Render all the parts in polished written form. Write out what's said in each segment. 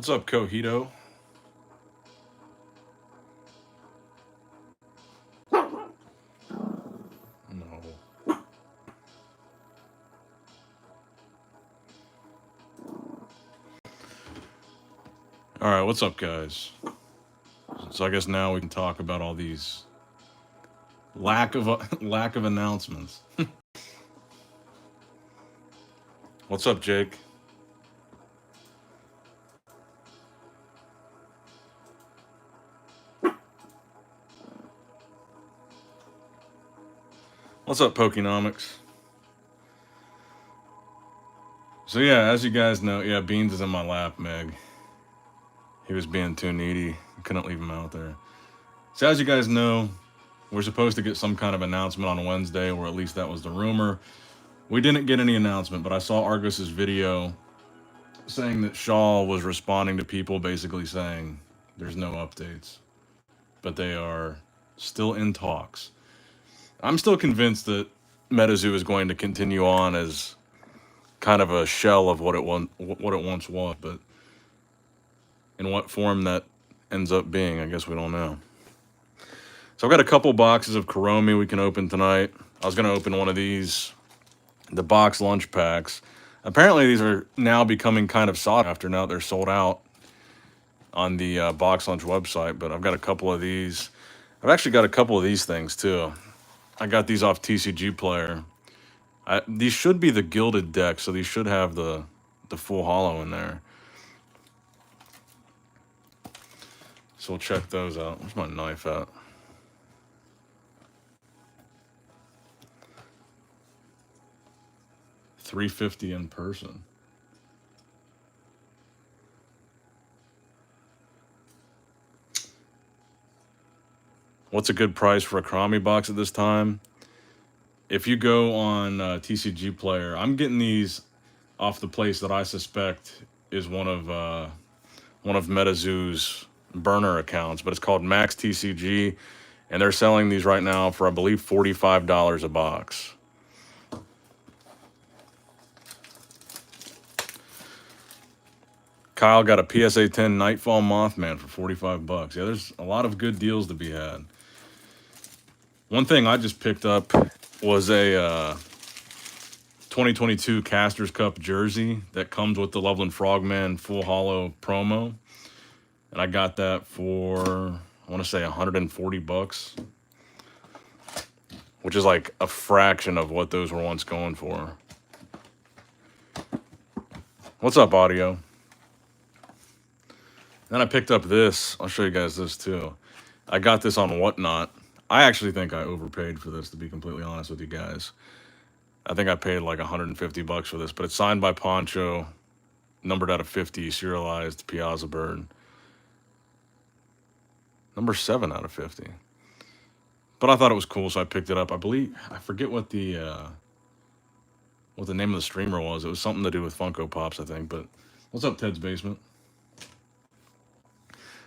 What's up, Cojito? No. All right, what's up, guys? So I guess now we can talk about all these lack of lack of announcements. What's up, Jake? What's up, Pokenomics? So yeah, as you guys know, yeah, Beans is in my lap, Meg. He was being too needy. Couldn't leave him out there. So as you guys know, we're supposed to get some kind of announcement on Wednesday, or at least that was the rumor. We didn't get any announcement, but I saw Argos's video saying that Shaw was responding to people basically saying there's no updates, but they are still in talks. I'm still convinced that Metazoo is going to continue on as kind of a shell of what it once was, but in what form that ends up being, I guess we don't know. So I've got a couple boxes of Kuromi we can open tonight. I was going to open one of these, the box lunch packs. Apparently these are now becoming kind of sought after now that they're sold out on the box lunch website, but I've got a couple of these. I've actually got a couple of these things too. I got these off TCG Player. These should be the gilded deck, so these should have the full holo in there. So we'll check those out. Where's my knife at? $350 in person. What's a good price for a Kuromi box at this time? If you go on TCG Player, I'm getting these off the place that I suspect is one of Metazoo's burner accounts, but it's called Max TCG, and they're selling these right now for, I believe, $45 a box. Kyle got a PSA 10 Nightfall Mothman for $45. Yeah, there's a lot of good deals to be had. One thing I just picked up was a 2022 Casters Cup jersey that comes with the Loveland Frogman full holo promo. And I got that for, I want to say $140, which is like a fraction of what those were once going for. What's up, audio? Then I picked up this. I'll show you guys this too. I got this on Whatnot. I actually think I overpaid for this, to be completely honest with you guys. I think I paid like $150 for this, but it's signed by Poncho, numbered out of 50, serialized Piazza Bird. Number 7 out of 50. But I thought it was cool, so I picked it up. I believe, I forget what the name of the streamer was. It was something to do with Funko Pops, I think. But what's up, Ted's Basement?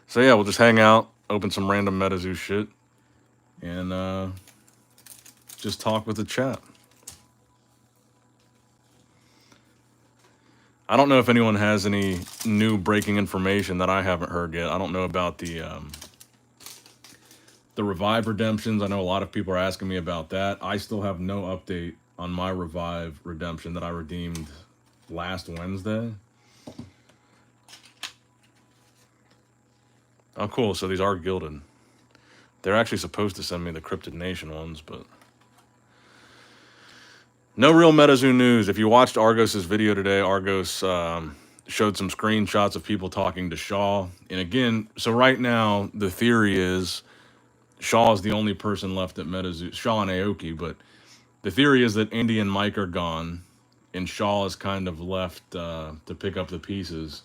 So yeah, we'll just hang out, open some random Metazoo shit, and just talk with the chat. I don't know if anyone has any new breaking information that I haven't heard yet. I don't know about the Revive redemptions. I know a lot of people are asking me about that. I still have no update on my Revive redemption that I redeemed last Wednesday. Oh, cool. So these are gilded. They're actually supposed to send me the Cryptid Nation ones, but no real Metazoo news. If you watched Argos's video today, Argos showed some screenshots of people talking to Shaw. And again, so right now, the theory is Shaw is the only person left at Metazoo. Shaw and Aoki, but the theory is that Andy and Mike are gone, and Shaw is kind of left to pick up the pieces.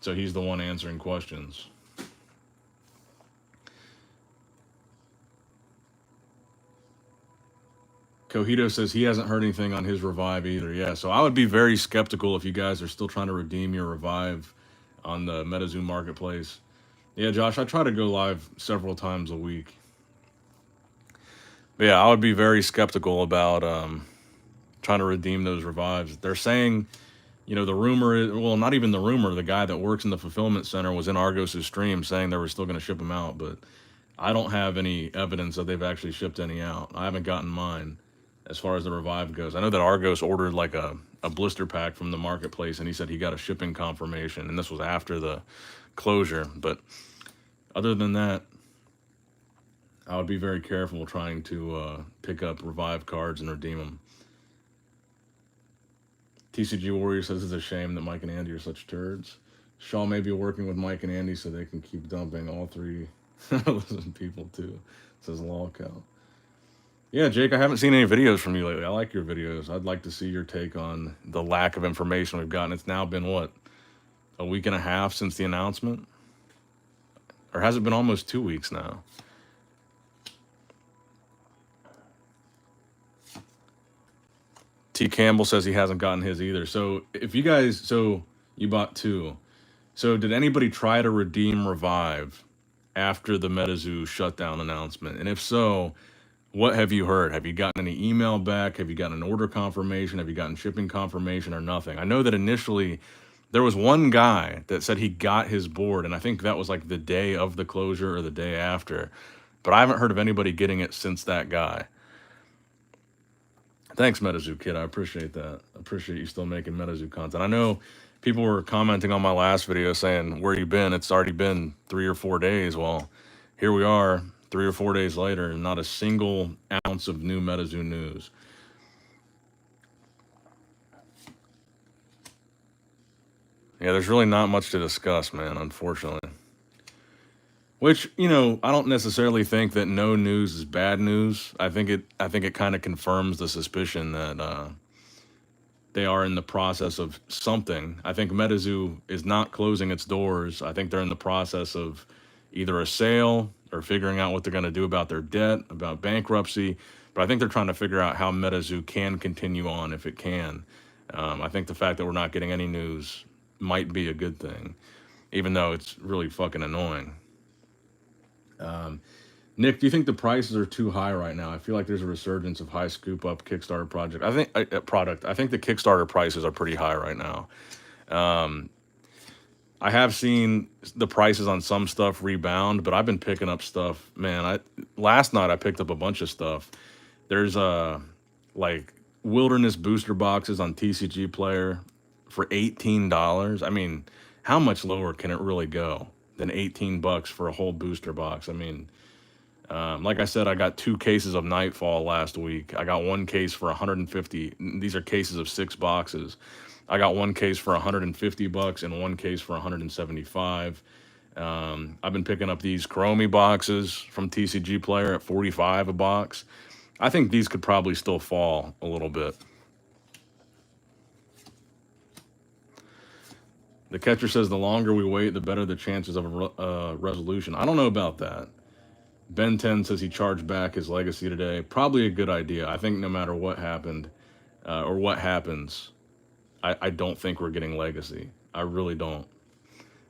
So he's the one answering questions. Cojito says he hasn't heard anything on his Revive either. Yeah, so I would be very skeptical if you guys are still trying to redeem your Revive on the Metazoo marketplace. Yeah, Josh, I try to go live several times a week. But yeah, I would be very skeptical about trying to redeem those Revives. They're saying You know, the rumor is, well, not even the rumor. The guy that works in the fulfillment center was in Argos's stream saying they were still going to ship them out, but I don't have any evidence that they've actually shipped any out. I haven't gotten mine as far as the Revive goes. I know that Argos ordered like a blister pack from the marketplace, and he said he got a shipping confirmation, and this was after the closure. But other than that, I would be very careful trying to pick up Revive cards and redeem them. TCG Warrior says it's a shame that Mike and Andy are such turds. Shaw may be working with Mike and Andy so they can keep dumping all three people too, says Lolcow. Yeah, Jake, I haven't seen any videos from you lately. I like your videos. I'd like to see your take on the lack of information we've gotten. It's now been, what, a week and a half since the announcement? Or has it been almost 2 weeks now? T. Campbell says he hasn't gotten his either. So if you guys, so you bought two. So did anybody try to redeem Revive after the Metazoo shutdown announcement? And if so, what have you heard? Have you gotten any email back? Have you gotten an order confirmation? Have you gotten shipping confirmation or nothing? I know that initially there was one guy that said he got his board, and I think that was like the day of the closure or the day after. But I haven't heard of anybody getting it since that guy. Thanks, Metazoo Kid. I appreciate that. I appreciate you still making Metazoo content. I know people were commenting on my last video saying, where you been? It's already been 3 or 4 days. Well, here we are 3 or 4 days later, and not a single ounce of new Metazoo news. Yeah, there's really not much to discuss, man, unfortunately. Which, you know, I don't necessarily think that no news is bad news. I think it kind of confirms the suspicion that they are in the process of something. I think Metazoo is not closing its doors. I think they're in the process of either a sale or figuring out what they're going to do about their debt, about bankruptcy. But I think they're trying to figure out how Metazoo can continue on if it can. I think the fact that we're not getting any news might be a good thing, even though it's really fucking annoying. Nick, do you think the prices are too high right now? I feel like there's a resurgence of high scoop up Kickstarter project. I think the Kickstarter prices are pretty high right now. I have seen the prices on some stuff rebound, but I've been picking up stuff. Man, last night I picked up a bunch of stuff. There's like Wilderness booster boxes on TCG Player for $18. I mean, how much lower can it really go than $18 for a whole booster box? I mean, like I said, I got 2 cases of Nightfall last week. I got 1 case for 150. These are cases of 6 boxes. I got 1 case for $150 and 1 case for $175. I've been picking up these Chromie boxes from TCG Player at $45 a box. I think these could probably still fall a little bit. The catcher says the longer we wait, the better the chances of a resolution. I don't know about that. Ben 10 says he charged back his legacy today. Probably a good idea. I think no matter what happened or what happens, I don't think we're getting legacy. I really don't.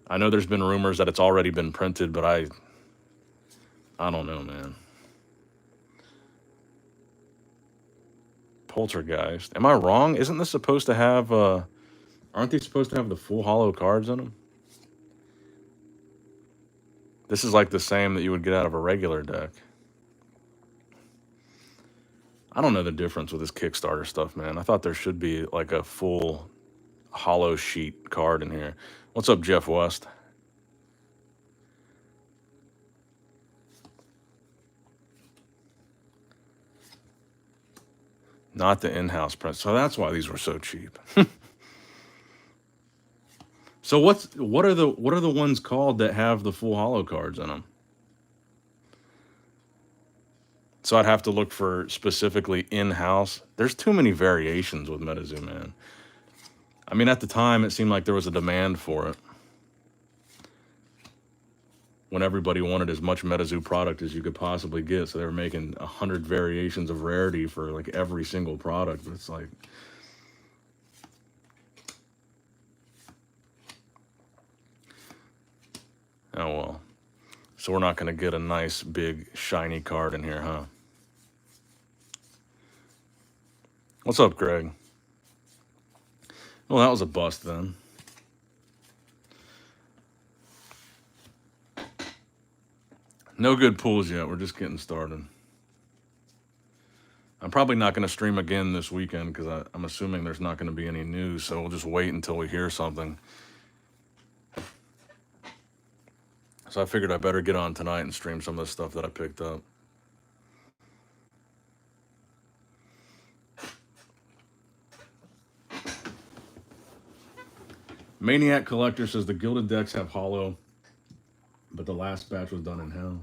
I know there's been rumors that it's already been printed, but I don't know, man. Poltergeist. Am I wrong? Isn't this supposed to have... aren't they supposed to have the full hollow cards in them? This is like the same that you would get out of a regular deck. I don't know the difference with this Kickstarter stuff, man. I thought there should be like a full hollow sheet card in here. What's up, Jeff West? Not the in-house print. So that's why these were so cheap. So what are the ones called that have the full hollow cards in them? So I'd have to look for specifically in-house. There's too many variations with Metazoo, man. I mean, at the time, it seemed like there was a demand for it. When everybody wanted as much Metazoo product as you could possibly get. So they were making 100 variations of rarity for like every single product. But it's like... oh, well. So we're not going to get a nice, big, shiny card in here, huh? What's up, Greg? Well, that was a bust then. No good pulls yet. We're just getting started. I'm probably not going to stream again this weekend because I'm assuming there's not going to be any news. So we'll just wait until we hear something. So I figured I better get on tonight and stream some of the stuff that I picked up. Maniac Collector says the gilded decks have hollow, but the last batch was done in-house.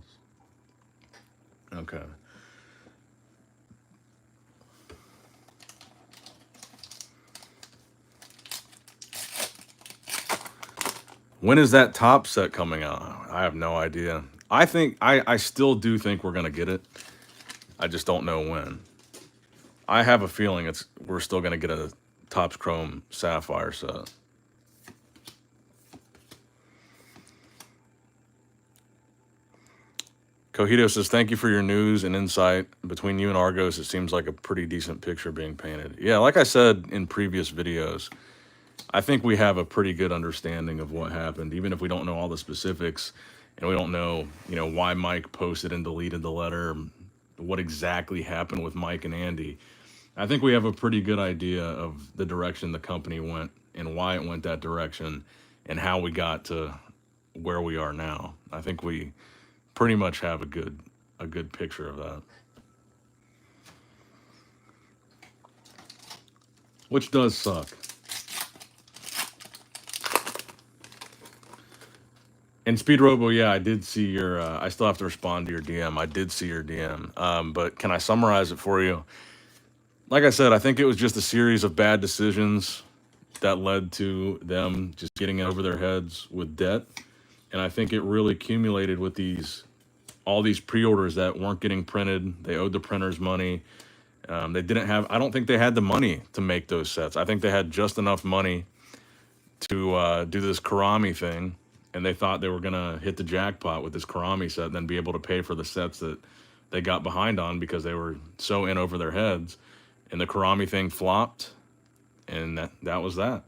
Okay. When is that top set coming out? I have no idea. I still do think we're gonna get it. I just don't know when. I have a feeling we're still gonna get a Topps Chrome Sapphire set. Cojito says, thank you for your news and insight. Between you and Argos, it seems like a pretty decent picture being painted. Yeah, like I said in previous videos, I think we have a pretty good understanding of what happened, even if we don't know all the specifics and we don't know, why Mike posted and deleted the letter, what exactly happened with Mike and Andy. I think we have a pretty good idea of the direction the company went and why it went that direction and how we got to where we are now. I think we pretty much have a good picture of that. Which does suck. And Speed Robo, yeah, I did see your, I still have to respond to your DM. I did see your DM. But can I summarize it for you? Like I said, I think it was just a series of bad decisions that led to them just getting over their heads with debt. And I think it really accumulated with all these pre-orders that weren't getting printed. They owed the printers money. They didn't have, I don't think they had the money to make those sets. I think they had just enough money to do this Karami thing. And they thought they were going to hit the jackpot with this Karami set and then be able to pay for the sets that they got behind on because they were so in over their heads. And the Karami thing flopped, and that was that.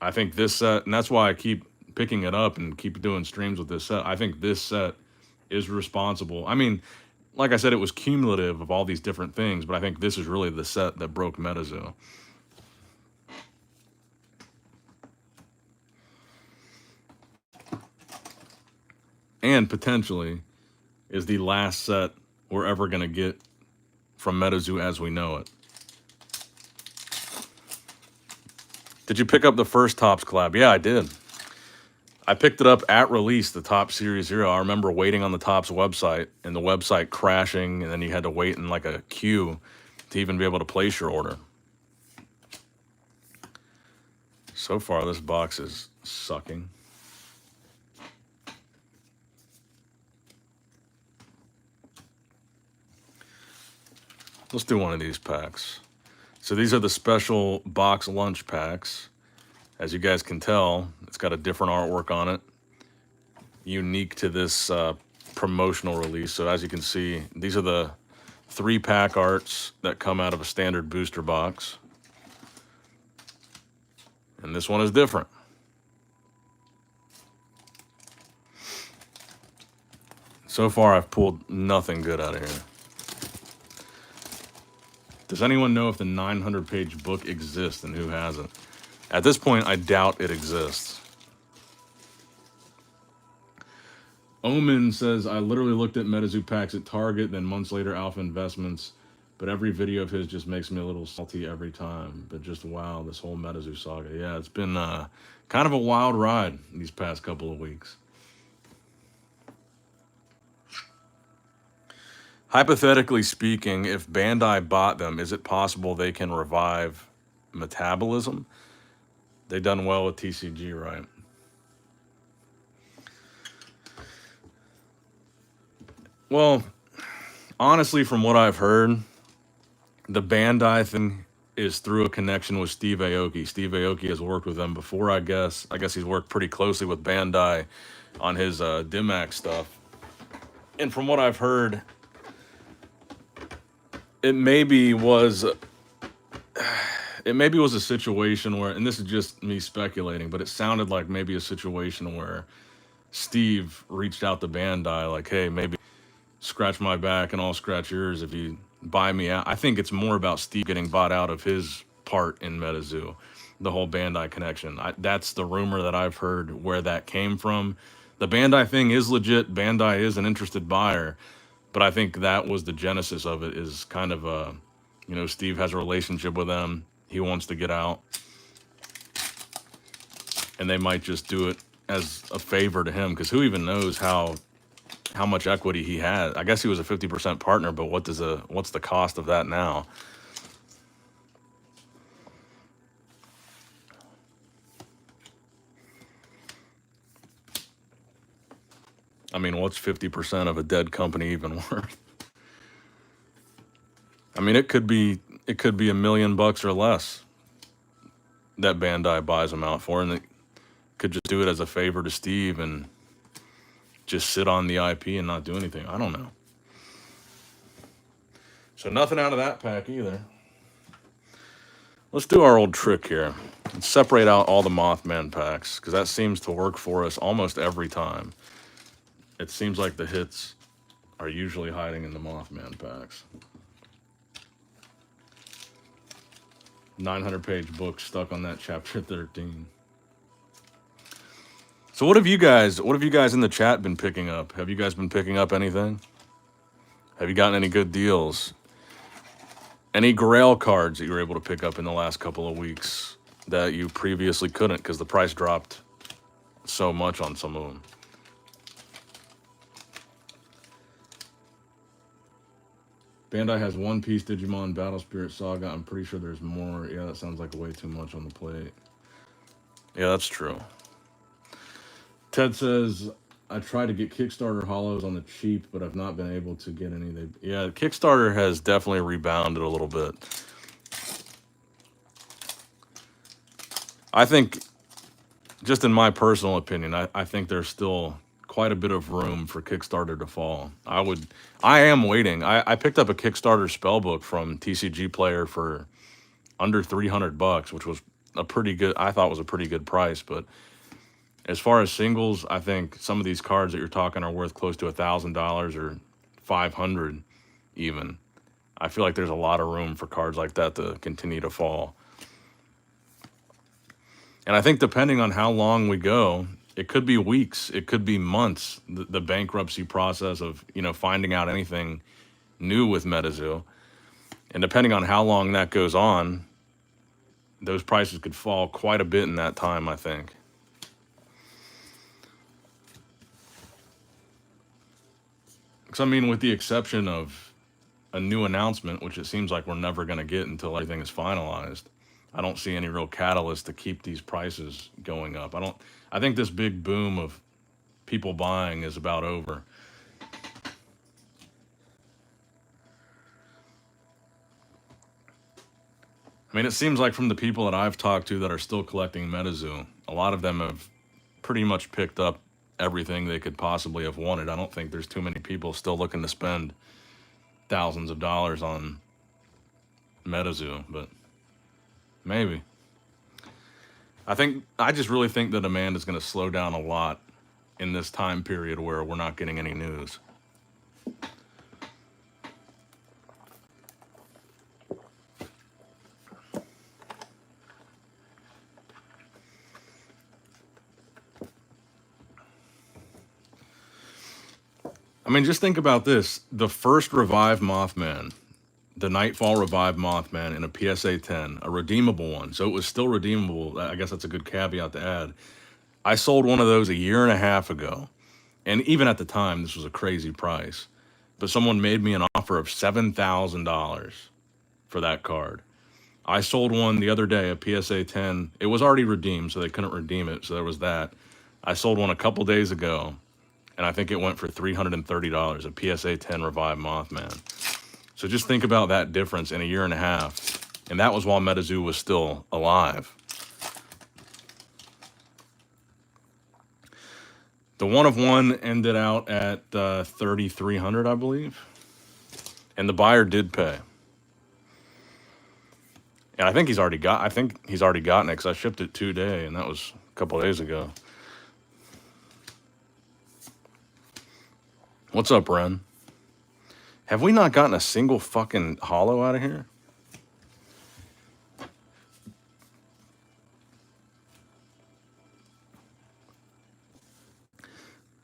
I think this set, and that's why I keep picking it up and keep doing streams with this set. I think this set is responsible. I mean, like I said, it was cumulative of all these different things, but I think this is really the set that broke Metazoo. And potentially is the last set we're ever going to get from Metazoo as we know it. Did you pick up the first Topps collab? Yeah, I did. I picked it up at release, the Topps Series 0. I remember waiting on the Topps website and the website crashing, and then you had to wait in like a queue to even be able to place your order. So far, this box is sucking. Let's do one of these packs. So these are the special box lunch packs. As you guys can tell, it's got a different artwork on it, unique to this promotional release. So as you can see, these are the 3-pack arts that come out of a standard booster box. And this one is different. So far, I've pulled nothing good out of here. Does anyone know if the 900-page book exists and who has it? At this point, I doubt it exists. Omen says, I literally looked at Metazoo packs at Target, then months later, Alpha Investments, but every video of his just makes me a little salty every time. But just wow, this whole Metazoo saga. Yeah, it's been kind of a wild ride these past couple of weeks. Hypothetically speaking, if Bandai bought them, is it possible they can revive Metabolism? They done well with TCG, right? Well, honestly, from what I've heard, the Bandai thing is through a connection with Steve Aoki. Steve Aoki has worked with them before, I guess. I guess he's worked pretty closely with Bandai on his Dimax stuff. And from what I've heard, it maybe was it maybe was a situation where, and this is just me speculating, but it sounded like maybe a situation where Steve reached out to Bandai, like, hey, maybe scratch my back and I'll scratch yours if you buy me out. I think it's more about Steve getting bought out of his part in Metazoo, the whole Bandai connection. That's the rumor that I've heard where that came from. The Bandai thing is legit. Bandai is an interested buyer, but I think that was the genesis of it, is kind of a, Steve has a relationship with them. He wants to get out, and they might just do it as a favor to him, because who even knows how much equity he had. I guess he was a 50% partner, but what's the cost of that now? I mean, what's 50% of a dead company even worth? I mean, it could be $1 million or less that Bandai buys them out for, and they could just do it as a favor to Steve and just sit on the IP and not do anything. I don't know. So nothing out of that pack either. Let's do our old trick here. Let's separate out all the Mothman packs, because that seems to work for us almost every time. It seems like the hits are usually hiding in the Mothman packs. 900-page book stuck on that chapter 13. So what have you guys in the chat been picking up? Have you guys been picking up anything? Have you gotten any good deals? Any Grail cards that you were able to pick up in the last couple of weeks that you previously couldn't because the price dropped so much on some of them? Bandai has One Piece, Digimon, Battle Spirit Saga. I'm pretty sure there's more. Yeah, that sounds like way too much on the plate. Yeah, that's true. Ted says, I tried to get Kickstarter hollows on the cheap, but I've not been able to get any. Yeah, Kickstarter has definitely rebounded a little bit. I think, just in my personal opinion, I think there's still quite a bit of room for Kickstarter to fall. I am waiting. I picked up a Kickstarter spellbook from TCG Player for under $300, which was I thought was a pretty good price, but as far as singles, I think some of these cards that you're talking are worth close to $1,000 or $500 even. I feel like there's a lot of room for cards like that to continue to fall. And I think depending on how long we go, it could be weeks, it could be months, the bankruptcy process of, finding out anything new with Metazoo. And depending on how long that goes on, those prices could fall quite a bit in that time, I think. Because, I mean, with the exception of a new announcement, which it seems like we're never going to get until everything is finalized, I don't see any real catalyst to keep these prices going up. I think this big boom of people buying is about over. I mean, it seems like from the people that I've talked to that are still collecting Metazoo, a lot of them have pretty much picked up everything they could possibly have wanted. I don't think there's too many people still looking to spend thousands of dollars on Metazoo, but maybe. I just really think the demand is going to slow down a lot in this time period where we're not getting any news. I mean, just think about this. The first Revive Mothman, the Nightfall Revive Mothman in a PSA 10, a redeemable one. So it was still redeemable. I guess that's a good caveat to add. I sold one of those a year and a half ago. And even at the time, this was a crazy price. But someone made me an offer of $7,000 for that card. I sold one the other day, a PSA 10. It was already redeemed, so they couldn't redeem it. So there was that. I sold one a couple days ago, and I think it went for $330, a PSA 10 Revive Mothman. So just think about that difference in a year and a half. And that was while Metazoo was still alive. The one of one ended out at $3,300, I believe. And the buyer did pay. And I think he's already gotten it because I shipped it today, and that was a couple of days ago. What's up, Ren? Have we not gotten a single fucking holo out of here?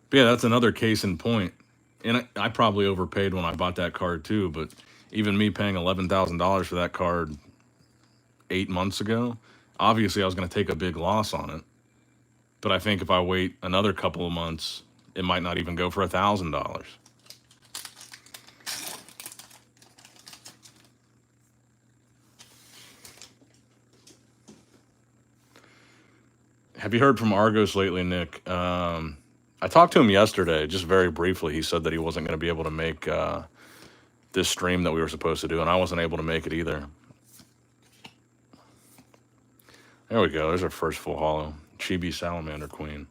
But yeah, that's another case in point. And I probably overpaid when I bought that card too, but even me paying $11,000 for that card 8 months ago, obviously I was going to take a big loss on it. But I think if I wait another couple of months, it might not even go for $1,000. Have you heard from Argos lately, Nick? I talked to him yesterday, just very briefly. He said that he wasn't going to be able to make this stream that we were supposed to do, and I wasn't able to make it either. There we go. There's our first full holo. Chibi Salamander Queen.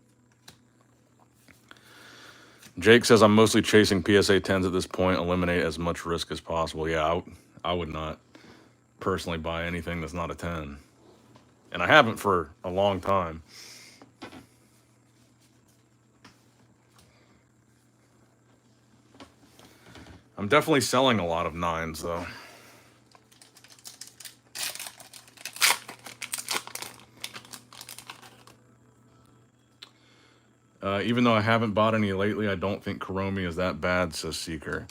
Jake says, I'm mostly chasing PSA 10s at this point. Eliminate as much risk as possible. Yeah, I would not personally buy anything that's not a 10. And I haven't for a long time. I'm definitely selling a lot of 9s, though. Even though I haven't bought any lately, I don't think Kuromi is that bad, says Seeker.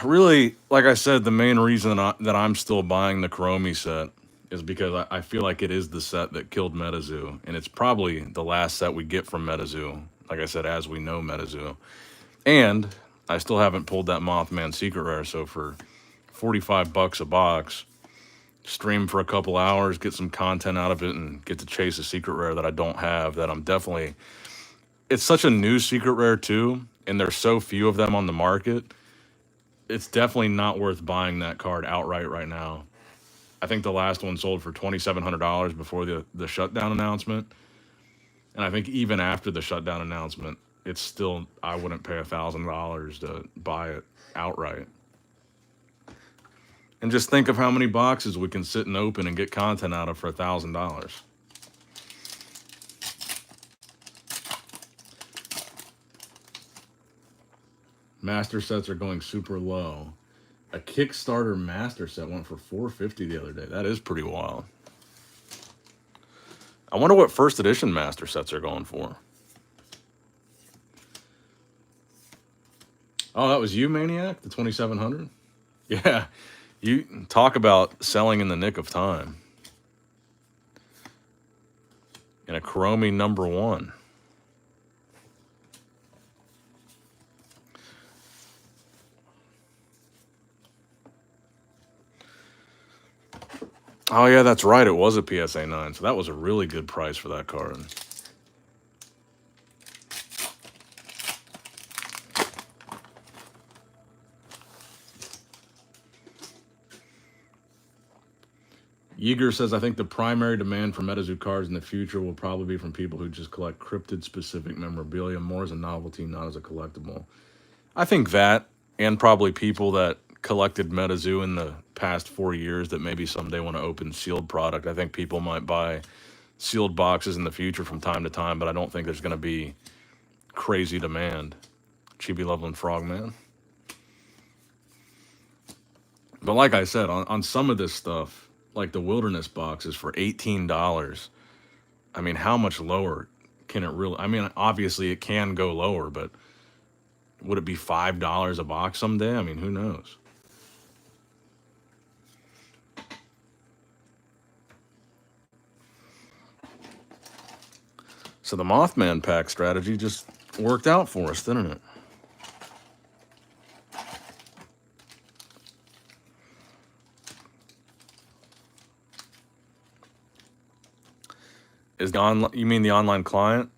Really, like I said, the main reason that I'm still buying the Kuromi set is because I feel like it is the set that killed Metazoo, and it's probably the last set we get from Metazoo, like I said, as we know Metazoo. And I still haven't pulled that Mothman Secret Rare, so for $45 a box, stream for a couple hours, get some content out of it, and get to chase a Secret Rare that I don't have, that I'm definitely... It's such a new Secret Rare, too, and there's so few of them on the market. It's definitely not worth buying that card outright right now. I think the last one sold for $2,700 before the shutdown announcement. And I think even after the shutdown announcement, it's still, I wouldn't pay $1,000 to buy it outright. And just think of how many boxes we can sit and open and get content out of for $1,000. Master sets are going super low. A Kickstarter master set went for $450 the other day. That is pretty wild. I wonder what first edition master sets are going for. Oh, that was you, Maniac? The 2700? Yeah. You talk about selling in the nick of time. And a Kuromi #1. Oh, yeah, that's right. It was a PSA 9, so that was a really good price for that card. Yeager says, I think the primary demand for Metazoo cards in the future will probably be from people who just collect cryptid-specific memorabilia, more as a novelty, not as a collectible. I think that, and probably people that collected Metazoo in the past 4 years that maybe someday want to open sealed product. I think people might buy sealed boxes in the future from time to time, but I don't think there's going to be crazy demand. Chibi Loveland Frogman. But like I said, on some of this stuff, like the Wilderness boxes for $18, I mean, how much lower can it really... I mean, obviously it can go lower, but would it be $5 a box someday? I mean, who knows? So the Mothman pack strategy just worked out for us, didn't it? You mean the online client?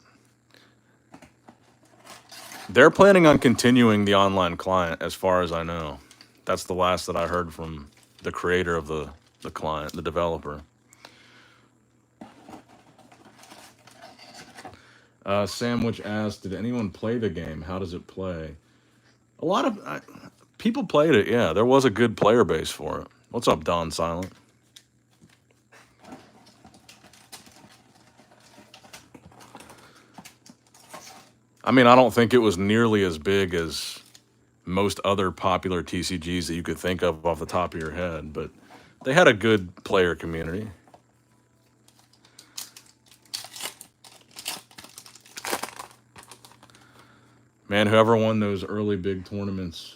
They're planning on continuing the online client, as far as I know. That's the last that I heard from the creator of the client, the developer. Sandwich asked, did anyone play the game? How does it play? A lot of people played it, yeah. There was a good player base for it. What's up, Don Silent? I mean, I don't think it was nearly as big as most other popular TCGs that you could think of off the top of your head, but they had a good player community. Man, whoever won those early big tournaments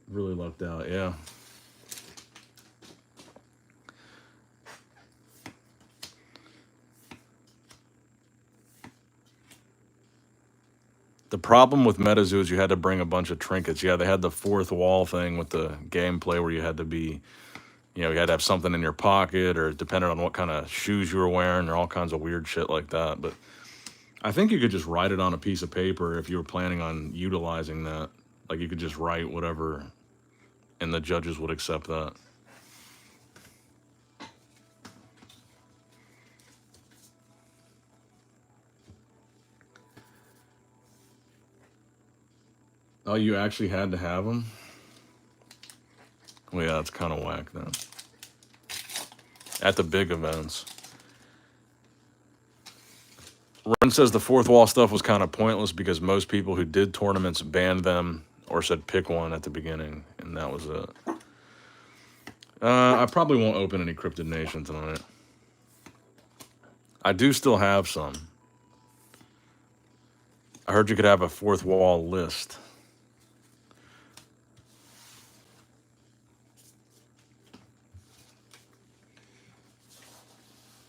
really lucked out, yeah. The problem with Metazoo is you had to bring a bunch of trinkets. Yeah, they had the fourth wall thing with the gameplay where you had to be, you had to have something in your pocket, or depending on what kind of shoes you were wearing, or all kinds of weird shit like that. But I think you could just write it on a piece of paper if you were planning on utilizing that. Like, you could just write whatever, and the judges would accept that. Oh, you actually had to have them? Well, yeah, that's kind of whack then. At the big events. Ren says the fourth wall stuff was kind of pointless because most people who did tournaments banned them or said pick one at the beginning, and that was it. I probably won't open any Cryptid Nation tonight. I do still have some. I heard you could have a fourth wall list.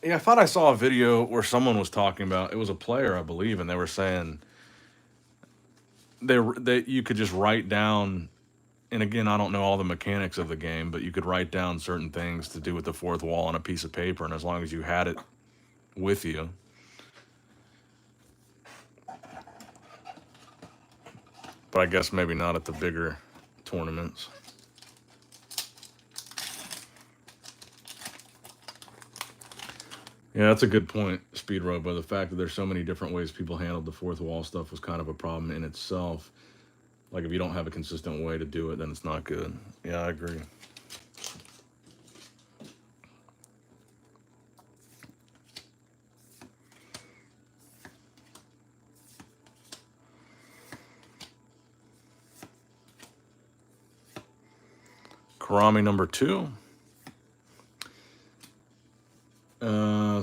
Yeah, I thought I saw a video where someone was talking about, it was a player, I believe, and they were saying they you could just write down, and again, I don't know all the mechanics of the game, but you could write down certain things to do with the fourth wall on a piece of paper, and as long as you had it with you. But I guess maybe not at the bigger tournaments. Yeah, that's a good point, Speed Robo. The fact that there's so many different ways people handled the fourth wall stuff was kind of a problem in itself. Like, if you don't have a consistent way to do it, then it's not good. Yeah, I agree. Karami number 2.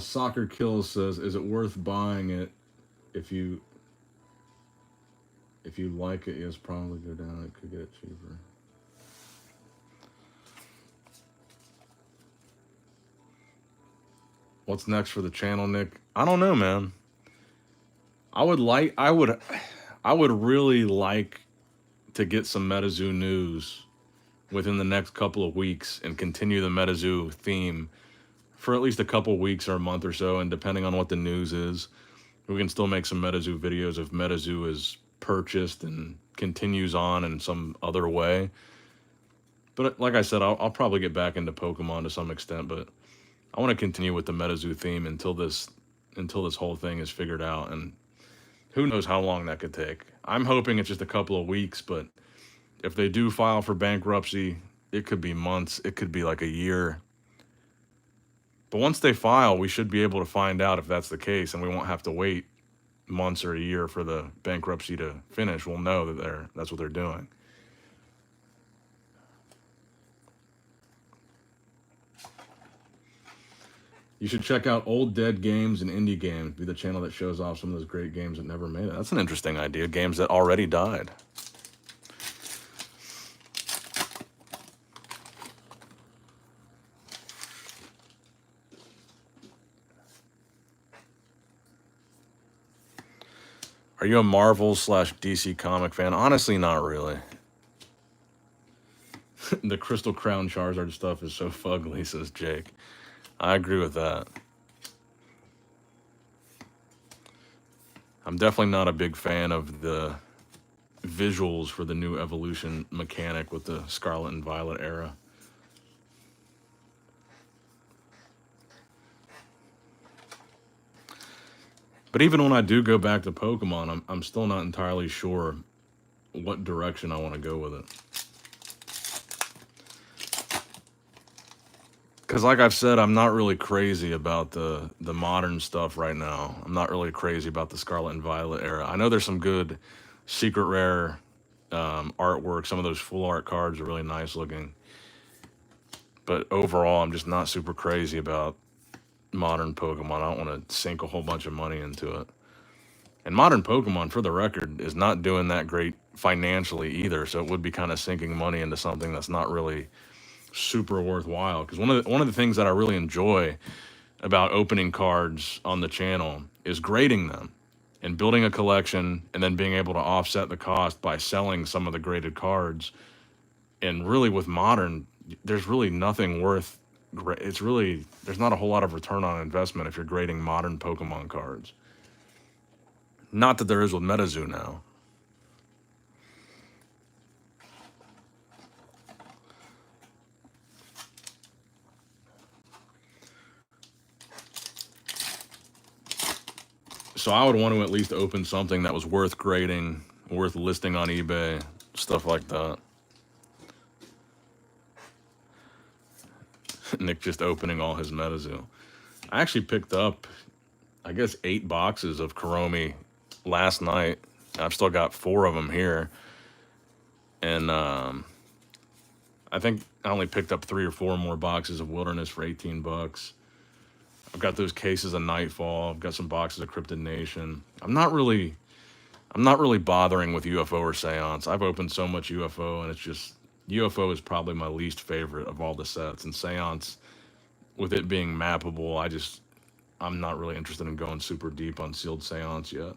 Soccer Kills says, is it worth buying it if you like it? Yes, probably go down. It could get it cheaper. What's next for the channel, Nick? I don't know, man. I would really like to get some Metazoo news within the next couple of weeks and continue the Metazoo theme for at least a couple of weeks or a month or so, and depending on what the news is, we can still make some Metazoo videos if Metazoo is purchased and continues on in some other way. But like I said, I'll probably get back into Pokemon to some extent, but I want to continue with the Metazoo theme until this whole thing is figured out, and who knows how long that could take. I'm hoping it's just a couple of weeks, but if they do file for bankruptcy, it could be months, it could be like a year. But once they file, we should be able to find out if that's the case, and we won't have to wait months or a year for the bankruptcy to finish. We'll know that that's what they're doing. You should check out Old Dead Games and Indie Games. Be the channel that shows off some of those great games that never made it. That's an interesting idea. Games that already died. Are you a Marvel/DC comic fan? Honestly, not really. The Crystal Crown Charizard stuff is so fugly, says Jake. I agree with that. I'm definitely not a big fan of the visuals for the new evolution mechanic with the Scarlet and Violet era. But even when I do go back to Pokemon, I'm still not entirely sure what direction I want to go with it. Because like I've said, I'm not really crazy about the modern stuff right now. I'm not really crazy about the Scarlet and Violet era. I know there's some good secret rare artwork. Some of those full art cards are really nice looking. But overall, I'm just not super crazy about modern Pokemon. I don't want to sink a whole bunch of money into it. And modern Pokemon, for the record, is not doing that great financially either. So it would be kind of sinking money into something that's not really super worthwhile. Because one of the things that I really enjoy about opening cards on the channel is grading them and building a collection and then being able to offset the cost by selling some of the graded cards. And really with modern, there's really nothing worth it's really there's not a whole lot of return on investment if you're grading modern Pokemon cards. Not that there is with Metazoo now. So I would want to at least open something that was worth grading, worth listing on eBay, stuff like that. Nick just opening all his Metazoo. I actually picked up, I guess, 8 boxes of Kuromi last night. I've still got 4 of them here. And I think I only picked up 3 or 4 more boxes of Wilderness for $18. I've got those cases of Nightfall. I've got some boxes of Cryptid Nation. I'm not really bothering with UFO or Seance. I've opened so much UFO, and it's just UFO is probably my least favorite of all the sets. And Seance, with it being mappable, I'm not really interested in going super deep on sealed Seance yet.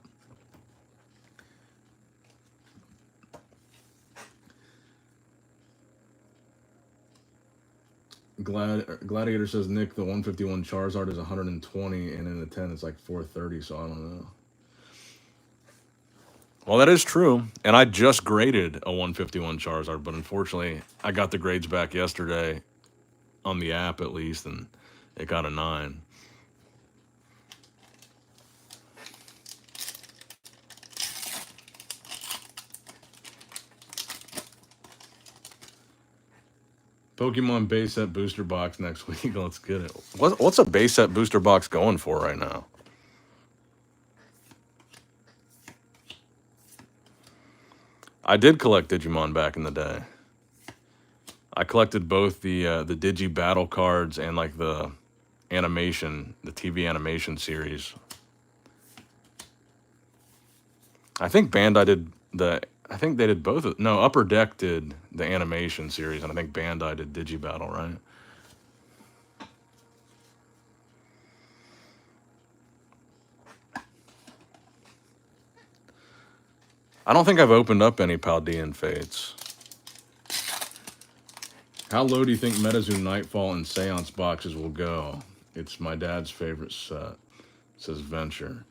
Gladiator says, Nick, the 151 Charizard is 120, and in a 10 it's like 430, so I don't know. Well, that is true. And I just graded a 151 Charizard, but unfortunately, I got the grades back yesterday on the app at least, and it got a 9. Pokemon base set booster box next week. Let's get it. What's a base set booster box going for right now? I did collect Digimon back in the day. I collected both the Digi battle cards and like the animation, the TV animation series. I think Bandai did I think they did both. No, Upper Deck did the animation series, and I think Bandai did Digi Battle, right? I don't think I've opened up any Paldean Fates. How low do you think Metazoo Nightfall and Seance boxes will go? It's my dad's favorite set, says Venture.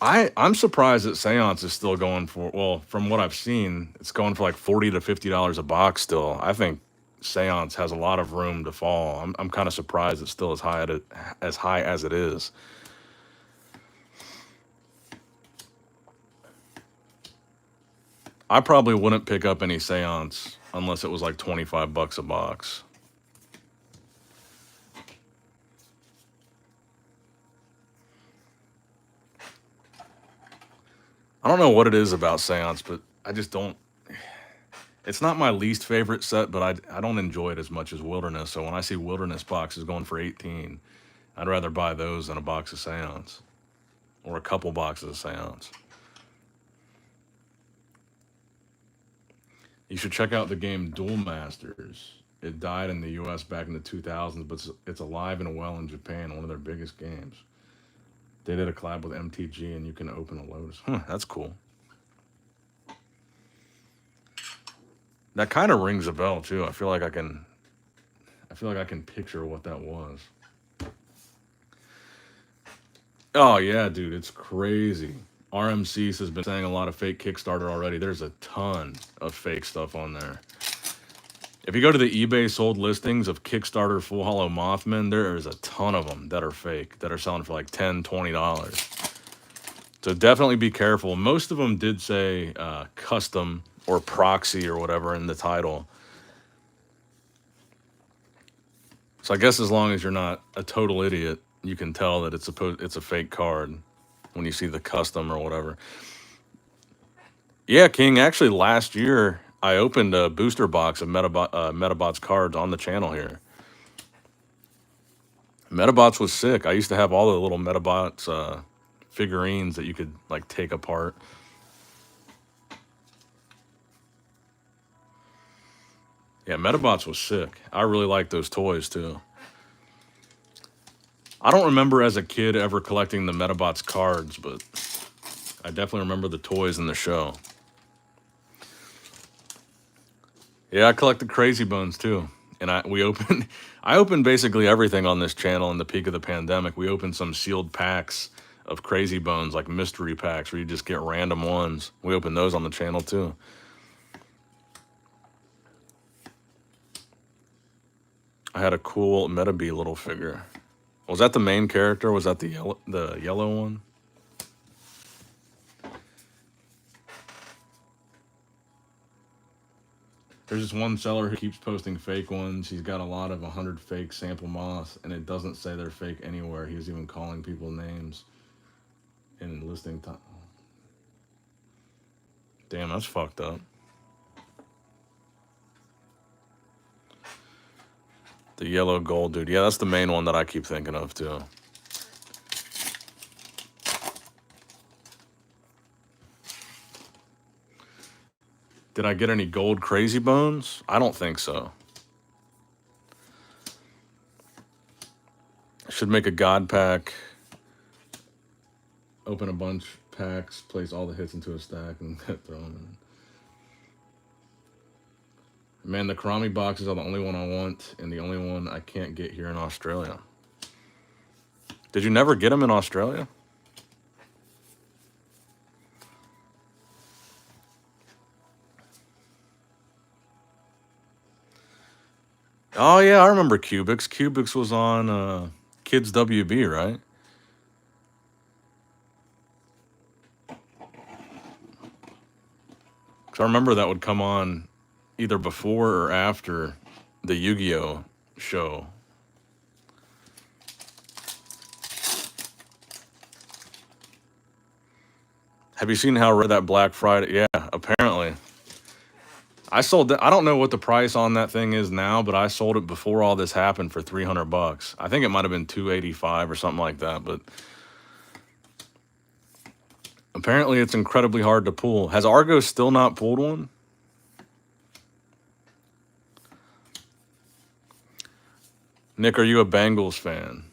I'm surprised that Seance is still going for, well, from what I've seen, it's going for like $40 to $50 a box still. I think Seance has a lot of room to fall. I'm kind of surprised it's still as high as it is. I probably wouldn't pick up any Seance unless it was like $25 a box. I don't know what it is about Seance, but I just don't. It's not my least favorite set, but I don't enjoy it as much as Wilderness. So when I see Wilderness boxes going for 18, I'd rather buy those than a box of Seance or a couple boxes of Seance. You should check out the game Duel Masters. It died in the US back in the 2000s, but it's alive and well in Japan, one of their biggest games. They did a collab with MTG, and you can open a Lotus. That's cool. That kind of rings a bell too. I feel like I can picture what that was. Oh yeah, dude, it's crazy. RMCs has been saying a lot of fake Kickstarter already. There's a ton of fake stuff on there. If you go to the eBay sold listings of Kickstarter Full Hollow Mothman, there is a ton of them that are fake, that are selling for like $10, $20. So definitely be careful. Most of them did say custom or proxy or whatever in the title. So I guess as long as you're not a total idiot, you can tell that it's a fake card when you see the custom or whatever. Yeah, King. Actually, last year I opened a booster box of Metabots cards on the channel here. Metabots was sick. I used to have all the little Metabots figurines that you could like take apart. Yeah, Metabots was sick. I really liked those toys too. I don't remember as a kid ever collecting the Metabots cards, but I definitely remember the toys in the show. Yeah, I collected Crazy Bones too. And I opened basically everything on this channel in the peak of the pandemic. We opened some sealed packs of Crazy Bones, like mystery packs where you just get random ones. We opened those on the channel too. I had a cool Metabee little figure. Was that the main character? Was that the yellow one? There's this one seller who keeps posting fake ones. He's got a lot of 100 fake sample moths, and it doesn't say they're fake anywhere. He's even calling people names and listing time. Damn, that's fucked up. The yellow gold dude. Yeah, that's the main one that I keep thinking of too. Did I get any gold Crazy Bones? I don't think so. Should make a God pack. Open a bunch packs, place all the hits into a stack, and throw them in. Man, the Karami boxes are the only one I want, and the only one I can't get here in Australia. Did you never get them in Australia? Oh yeah, I remember Cubics. Cubics was on Kids WB, right? Because I remember that would come on either before or after the Yu-Gi-Oh show. Have you seen how rare that Black Friday? Yeah, apparently. I sold that. I don't know what the price on that thing is now, but I sold it before all this happened for $300. I think it might have been $285 or something like that, but apparently it's incredibly hard to pull. Has Argo still not pulled one? Nick, are you a Bengals fan?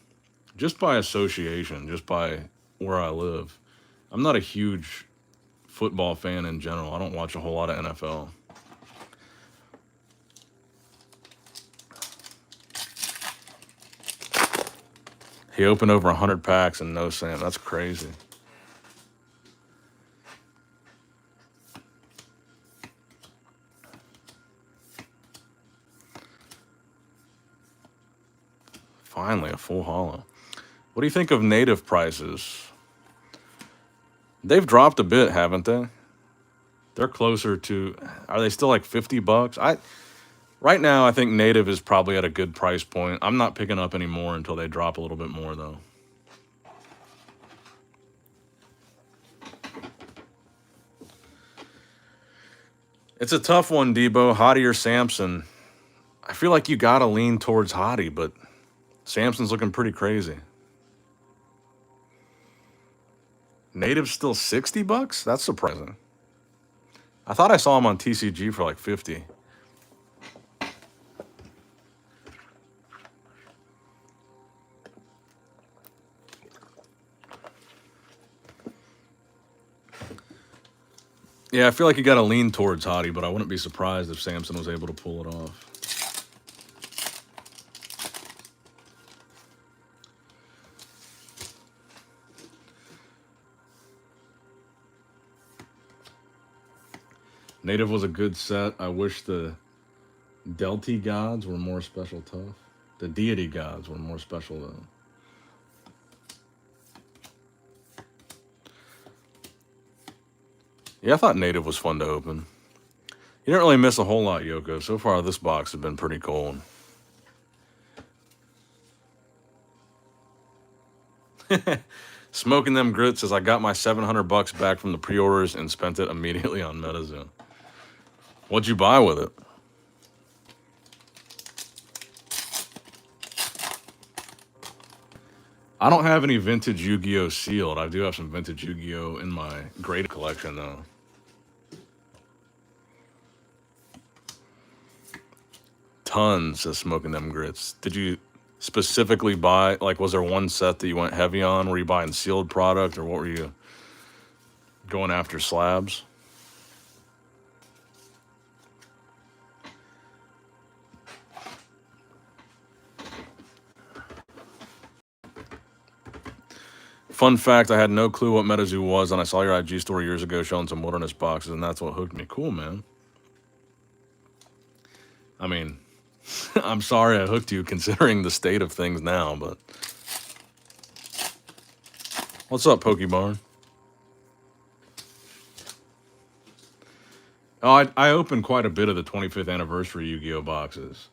Just by association, just by where I live. I'm not a huge football fan in general. I don't watch a whole lot of NFL. He opened over 100 packs and no Sam. That's crazy. Finally, a full holo. What do you think of native prices? They've dropped a bit, haven't they? They're closer to, are they still like $50? Right now, I think native is probably at a good price point. I'm not picking up any more until they drop a little bit more, though. It's a tough one, Debo. Hottie or Samson? I feel like you gotta lean towards Hottie, but Samson's looking pretty crazy. Native's still $60? That's surprising. I thought I saw him on TCG for like 50. Yeah, I feel like you got to lean towards Hottie, but I wouldn't be surprised if Samson was able to pull it off. Native was a good set. I wish the Delty gods were more special tough. The deity gods were more special, though. Yeah, I thought native was fun to open. You didn't really miss a whole lot, Yoko. So far, this box has been pretty cold. Smoking Them Grits says, I got my $700 back from the pre-orders and spent it immediately on Metazoo. What'd you buy with it? I don't have any vintage Yu-Gi-Oh! Sealed. I do have some vintage Yu-Gi-Oh! In my graded collection, though. Tons, says Smoking Them Grits. Did you specifically buy, like, was there one set that you went heavy on? Were you buying sealed product, or what were you going after, slabs? Fun fact, I had no clue what Metazoo was, and I saw your IG story years ago showing some wilderness boxes, and that's what hooked me. Cool, man. I mean, I'm sorry I hooked you considering the state of things now, but... What's up, Pokebarn? Oh, I opened quite a bit of the 25th anniversary Yu-Gi-Oh! Boxes.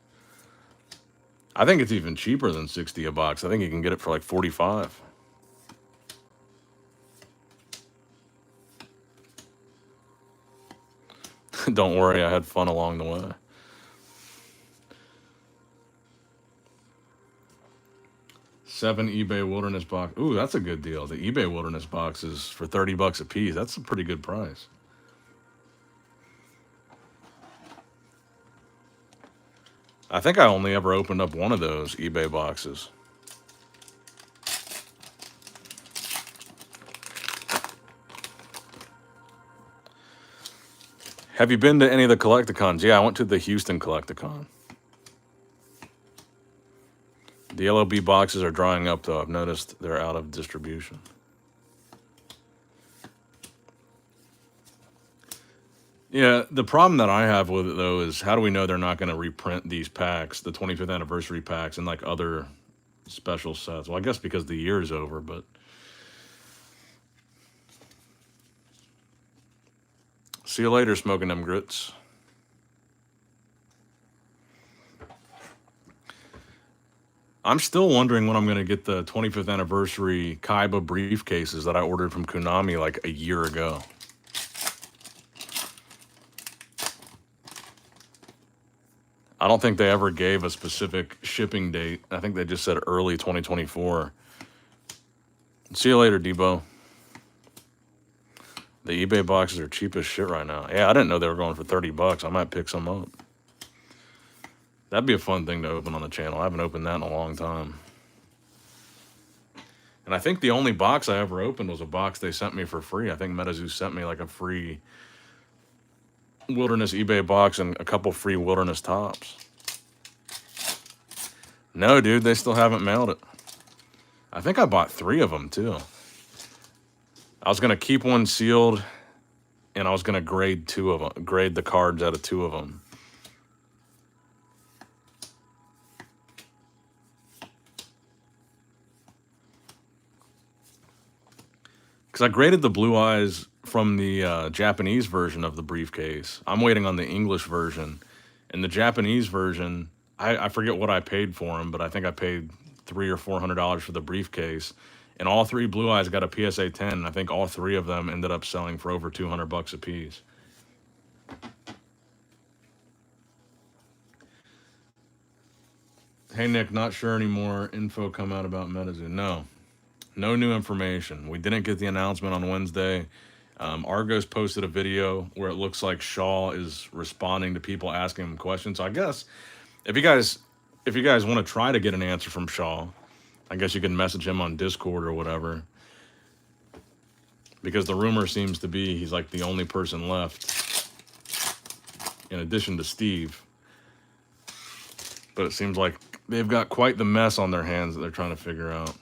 I think it's even cheaper than $60 a box. I think you can get it for like $45. Don't worry, I had fun along the way. Seven eBay Wilderness box. Ooh, that's a good deal. The eBay Wilderness boxes for $30 a piece. That's a pretty good price. I think I only ever opened up one of those eBay boxes. Have you been to any of the Collecticons? Yeah, I went to the Houston Collecticon. The LOB boxes are drying up, though. I've noticed they're out of distribution. Yeah, the problem that I have with it, though, is how do we know they're not going to reprint these packs, the 25th anniversary packs, and like other special sets? Well, I guess because the year is over, but... See you later, Smoking Them Grits. I'm still wondering when I'm going to get the 25th anniversary Kaiba briefcases that I ordered from Konami like a year ago. I don't think they ever gave a specific shipping date. I think they just said early 2024. See you later, Debo. The eBay boxes are cheap as shit right now. Yeah, I didn't know they were going for $30. I might pick some up. That'd be a fun thing to open on the channel. I haven't opened that in a long time. And I think the only box I ever opened was a box they sent me for free. I think Metazoo sent me like a free Wilderness eBay box and a couple free Wilderness tops. No, dude, they still haven't mailed it. I think I bought 3 of them, too. I was going to keep one sealed, and I was going to grade 2 of them, grade the cards out of 2 of them. Because I graded the Blue Eyes from the Japanese version of the briefcase. I'm waiting on the English version. And the Japanese version, I forget what I paid for them, but I think I paid $300 or $400 for the briefcase. And all 3 Blue Eyes got a PSA 10. And I think all 3 of them ended up selling for over $200 a piece. Hey, Nick, not sure anymore. Info come out about Metazoo. No new information. We didn't get the announcement on Wednesday. Argos posted a video where it looks like Shaw is responding to people asking him questions. So I guess if you guys want to try to get an answer from Shaw, I guess you can message him on Discord or whatever. Because the rumor seems to be he's like the only person left, in addition to Steve. But it seems like they've got quite the mess on their hands that they're trying to figure out.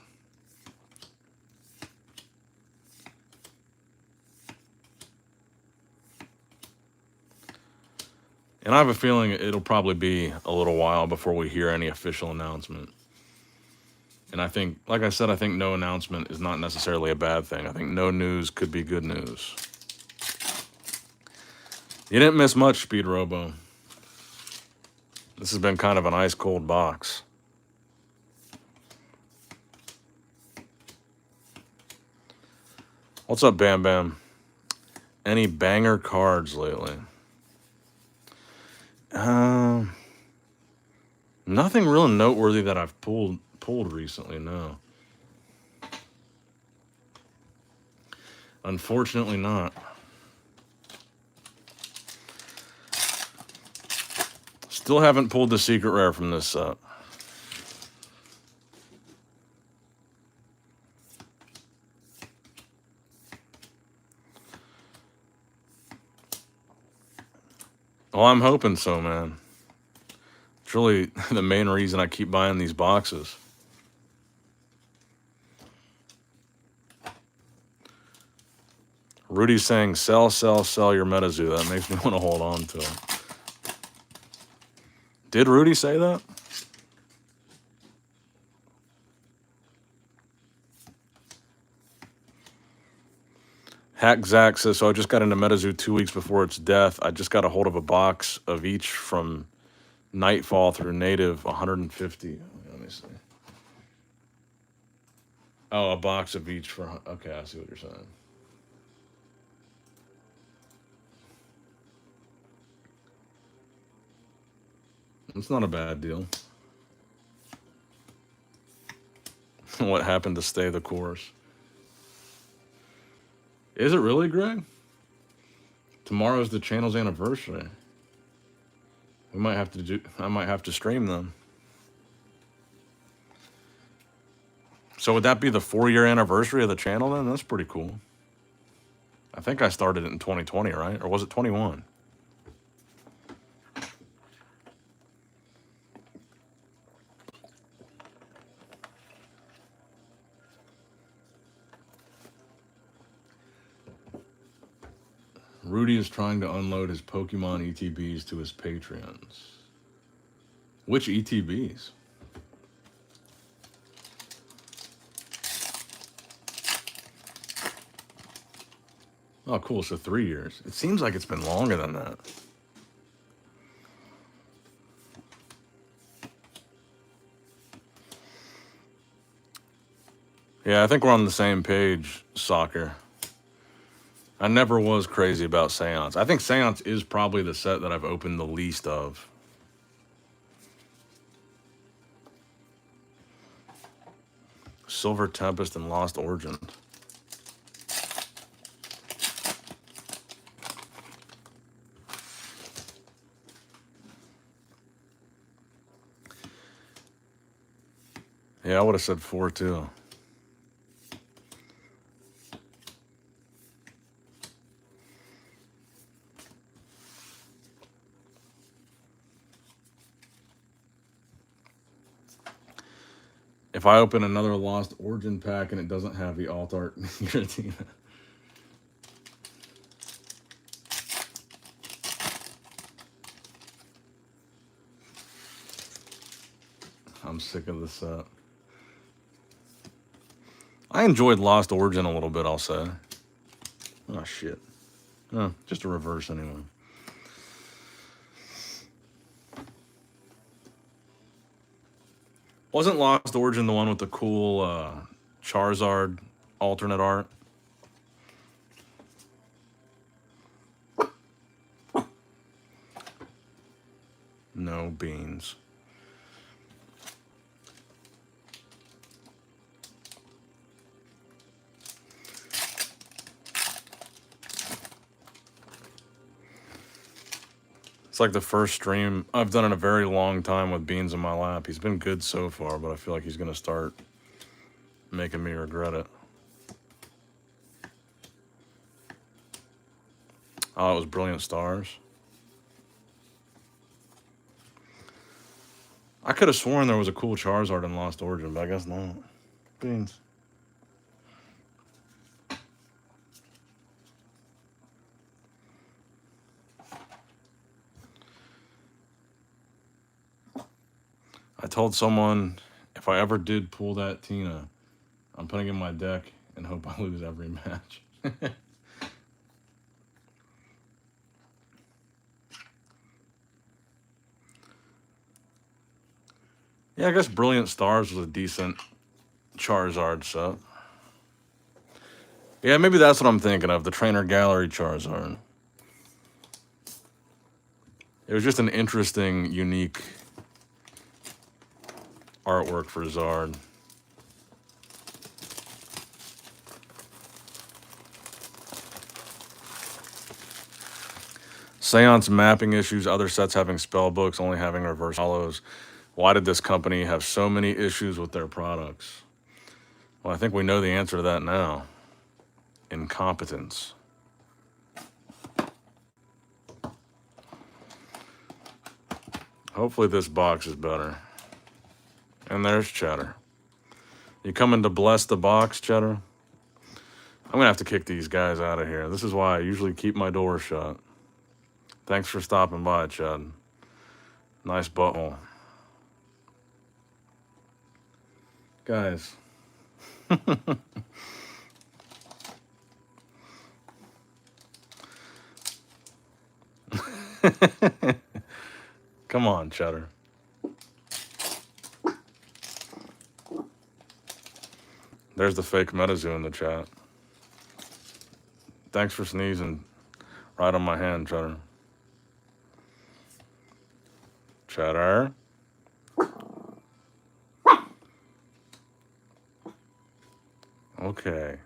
And I have a feeling it'll probably be a little while before we hear any official announcement. And I think, like I said, I think no announcement is not necessarily a bad thing. I think no news could be good news. You didn't miss much, Speed Robo. This has been kind of an ice-cold box. What's up, Bam Bam? Any banger cards lately? Nothing real noteworthy that I've pulled recently, no. Unfortunately not. Still haven't pulled the secret rare from this set. Well, I'm hoping so, man. It's really the main reason I keep buying these boxes. Rudy's saying, sell, sell, sell your Metazoo. That makes me want to hold on to it. Did Rudy say that? Hack Zach says, so I just got into Metazoo 2 weeks before its death. I just got a hold of a box of each from Nightfall through Native, 150. Let me see. Oh, a box of each for... Okay, I see what you're saying. It's not a bad deal. What happened to stay the course? Is it really, Greg? Tomorrow's the channel's anniversary. We might have to do... I might have to stream them. So would that be the 4-year anniversary of the channel then? That's pretty cool. I think I started it in 2020, right? Or was it 21? Rudy is trying to unload his Pokemon ETBs to his Patreons. Which ETBs? Oh, cool. So 3 years. It seems like it's been longer than that. Yeah, I think we're on the same page, Soccer. I never was crazy about Seance. I think Seance is probably the set that I've opened the least of. Silver Tempest and Lost Origin. Yeah, I would have said 4 too. If I open another Lost Origin pack and it doesn't have the alt art Giratina. I'm sick of this set. I enjoyed Lost Origin a little bit, I'll say. Oh, shit. Oh, just a reverse anyway. Wasn't Lost Origin the one with the cool Charizard alternate art? No beans. It's like the first stream I've done in a very long time with Beans in my lap. He's been good so far, but I feel like he's going to start making me regret it. Oh, it was Brilliant Stars. I could have sworn there was a cool Charizard in Lost Origin, but I guess not. Beans. I told someone if I ever did pull that Tina, I'm putting in my deck and hope I lose every match. Yeah, I guess Brilliant Stars was a decent Charizard set. Yeah, maybe that's what I'm thinking of. The Trainer Gallery Charizard. It was just an interesting, unique artwork for Zard. Seance mapping issues, other sets having spell books, only having reverse hollows. Why did this company have so many issues with their products? Well, I think we know the answer to that now. Incompetence. Hopefully this box is better. And there's Cheddar. You coming to bless the box, Cheddar? I'm going to have to kick these guys out of here. This is why I usually keep my door shut. Thanks for stopping by, Chud. Nice butthole. Guys. Come on, Cheddar. There's the fake Metazoo in the chat. Thanks for sneezing right on my hand, Cheddar. Cheddar. Okay.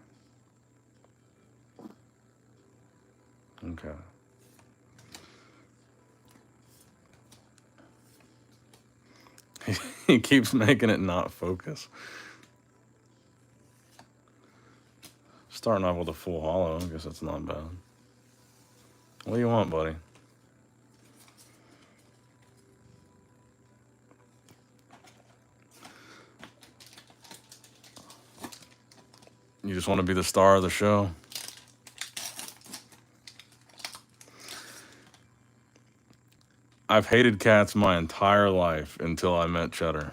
Okay. He keeps making it not focus. Starting off with a full hollow. I guess that's not bad. What do you want, buddy? You just want to be the star of the show? I've hated cats my entire life until I met Cheddar.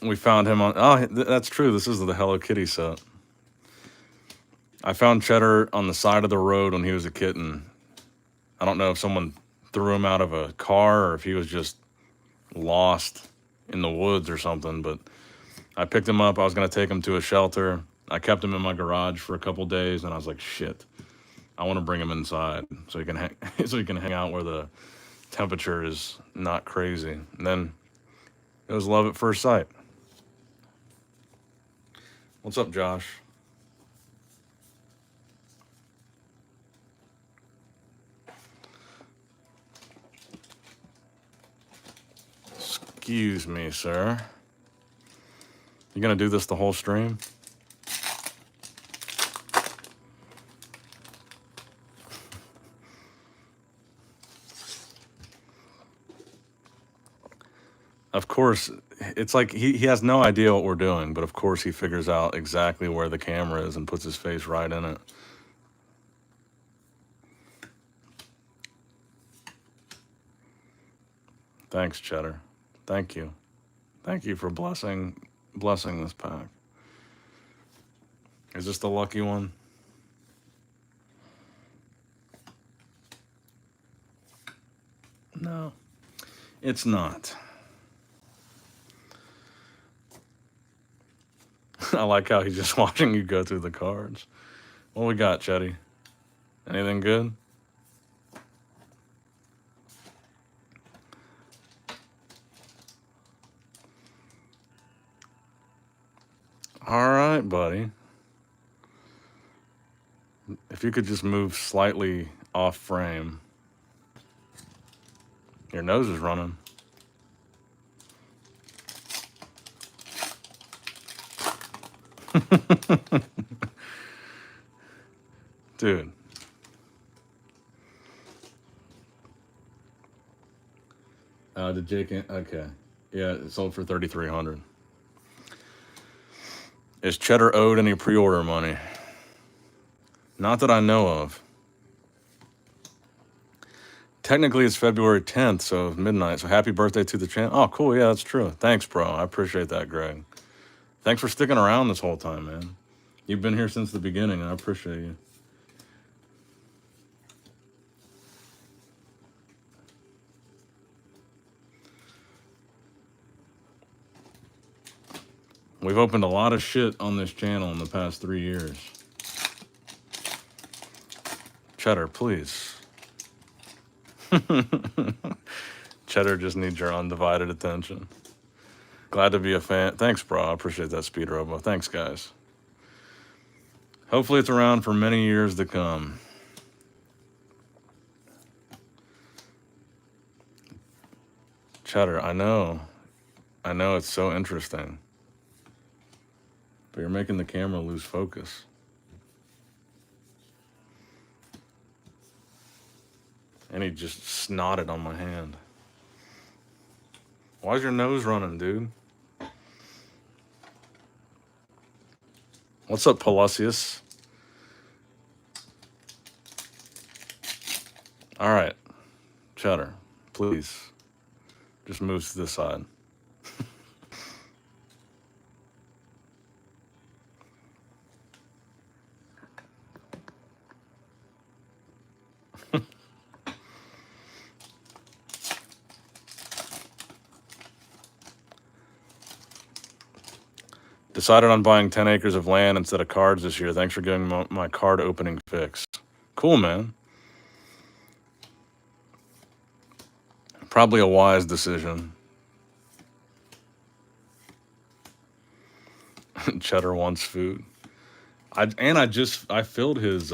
We found him on... Oh, that's true. This is the Hello Kitty set. I found Cheddar on the side of the road when he was a kitten. I don't know if someone threw him out of a car or if he was just lost in the woods or something, but I picked him up. I was going to take him to a shelter. I kept him in my garage for a couple days, and I was like, shit, I want to bring him inside so he can hang out where the temperature is not crazy. And then it was love at first sight. What's up, Josh? Excuse me, sir. You gonna do this the whole stream? Of course, it's like he has no idea what we're doing, but of course he figures out exactly where the camera is and puts his face right in it. Thanks, Cheddar. Thank you. Thank you for blessing this pack. Is this the lucky one? No, it's not. I like how he's just watching you go through the cards. What we got, Chetty? Anything good? All right, buddy. If you could just move slightly off frame. Your nose is running. Dude. Did Jake... Okay. Yeah, it sold for $3,300. Is Cheddar owed any pre-order money? Not that I know of. Technically, it's February 10th, so midnight. So happy birthday to the channel. Oh, cool. Yeah, that's true. Thanks, bro. I appreciate that, Greg. Thanks for sticking around this whole time, man. You've been here since the beginning, and I appreciate you. We've opened a lot of shit on this channel in the past 3 years. Cheddar, please. Cheddar just needs your undivided attention. Glad to be a fan. Thanks, bro. I appreciate that, Speed Robo. Thanks, guys. Hopefully it's around for many years to come. Cheddar, I know it's so interesting. But you're making the camera lose focus. And he just snotted on my hand. Why's your nose running, dude? What's up, Pelusius? All right, Cheddar, please. Just move to the side. Decided on buying 10 acres of land instead of cards this year. Thanks for giving my card opening fix. Cool, man. Probably a wise decision. Cheddar wants food. I filled his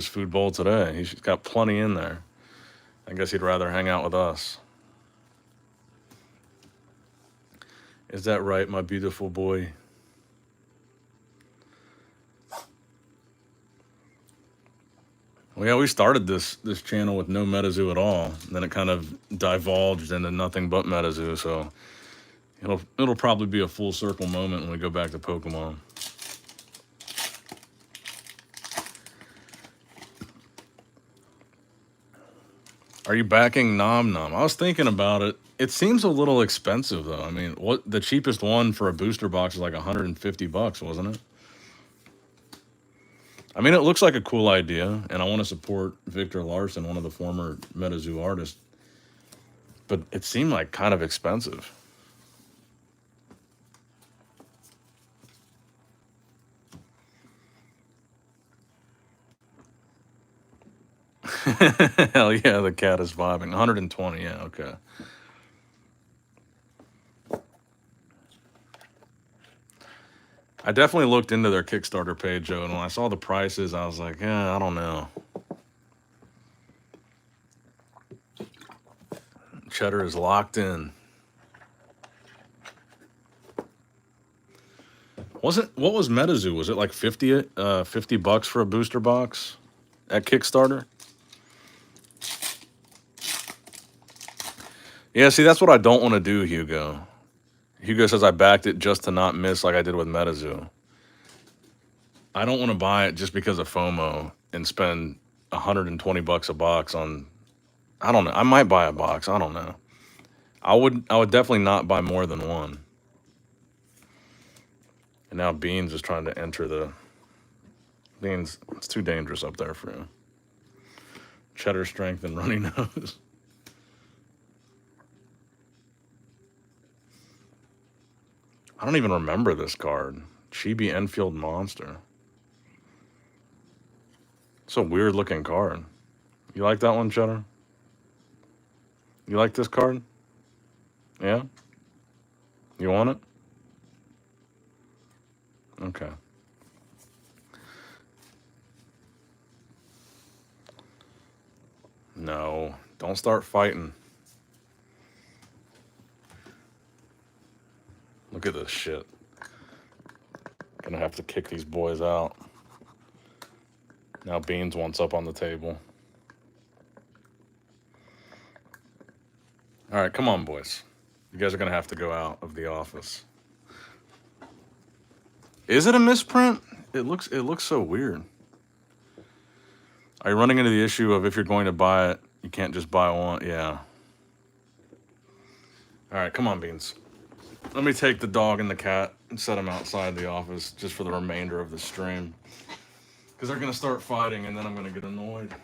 food bowl today. He's got plenty in there. I guess he'd rather hang out with us. Is that right, my beautiful boy? Well, yeah, we started this channel with no Metazoo at all. And then it kind of divulged into nothing but Metazoo. So it'll probably be a full circle moment when we go back to Pokemon. Are you backing Nom Nom? I was thinking about it. It seems a little expensive though. I mean, what the cheapest one for a booster box is like $150, wasn't it? I mean, it looks like a cool idea, and I want to support Victor Larson, one of the former Metazoo artists. But it seemed like kind of expensive. Hell yeah, the cat is vibing. 120, yeah, okay. I definitely looked into their Kickstarter page, Joe, and when I saw the prices, I was like, yeah, I don't know. Cheddar is locked in. What was Metazoo? Was it like $50 for a booster box at Kickstarter? Yeah, see, that's what I don't want to do, Hugo. Hugo says I backed it just to not miss like I did with Metazoo. I don't want to buy it just because of FOMO and spend $120 a box on, I don't know. I might buy a box. I don't know. I would definitely not buy more than one. And now Beans is trying to enter the... Beans, it's too dangerous up there for you. Cheddar strength and runny nose. I don't even remember this card. Chibi Enfield Monster. It's a weird looking card. You like that one, Cheddar? You like this card? Yeah? You want it? Okay. No, don't start fighting. Look at this shit. Gonna have to kick these boys out. Now Beans wants up on the table. All right, come on, boys. You guys are gonna have to go out of the office. Is it a misprint? It looks so weird. Are you running into the issue of if you're going to buy it, you can't just buy one? Yeah. All right, come on, Beans. Let me take the dog and the cat and set them outside the office just for the remainder of the stream. Because they're going to start fighting and then I'm going to get annoyed.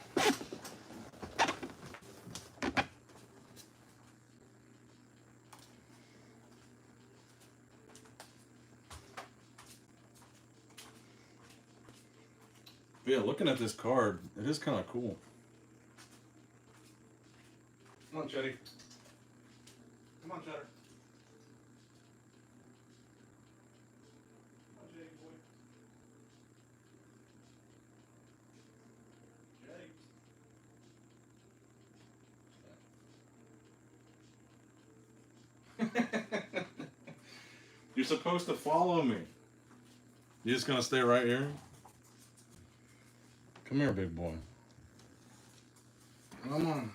But yeah, looking at this card, it is kind of cool. Come on, Chetty. Come on, Cheddar. Come on, Chetty boy. Chetty. You're supposed to follow me. You just gonna stay right here? Come here, big boy. Come on.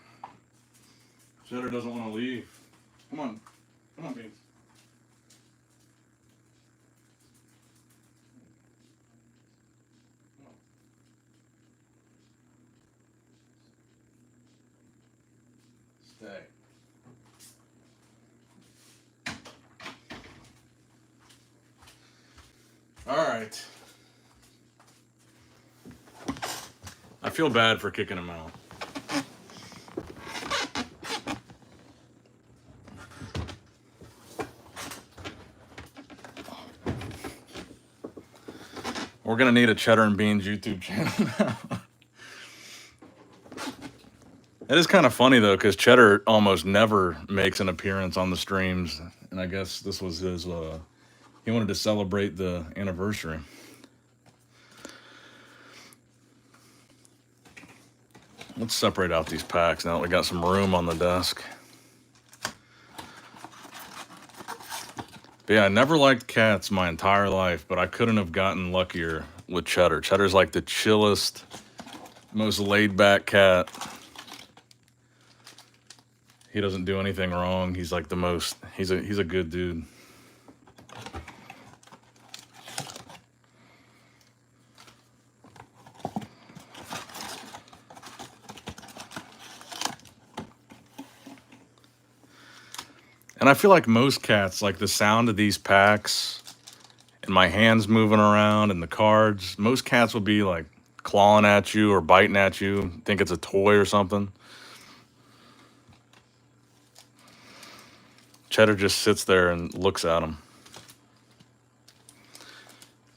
Cheddar doesn't want to leave. Come on. Come on, Beans. Come on. Stay. All right. I feel bad for kicking him out. We're gonna need a Cheddar and Beans YouTube channel now. It is kind of funny though, because Cheddar almost never makes an appearance on the streams, and I guess this was his. He wanted to celebrate the anniversary. Let's separate out these packs now that we got some room on the desk. But yeah, I never liked cats my entire life, but I couldn't have gotten luckier with Cheddar. Cheddar's like the chillest, most laid-back cat. He doesn't do anything wrong. He's like the most. He's a good dude. And I feel like most cats, like the sound of these packs and my hands moving around and the cards, most cats will be like clawing at you or biting at you, think it's a toy or something. Cheddar just sits there and looks at them.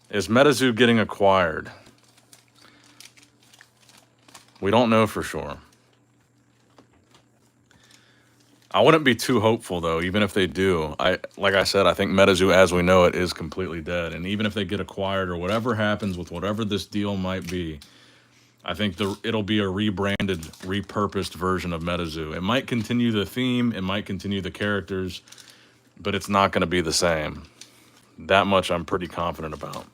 Is Metazoo getting acquired? We don't know for sure. I wouldn't be too hopeful though, even if they do. Like I said, I think Metazoo as we know it is completely dead. And even if they get acquired or whatever happens with whatever this deal might be, I think it'll be a rebranded, repurposed version of Metazoo. It might continue the theme, it might continue the characters, but it's not going to be the same. That much I'm pretty confident about.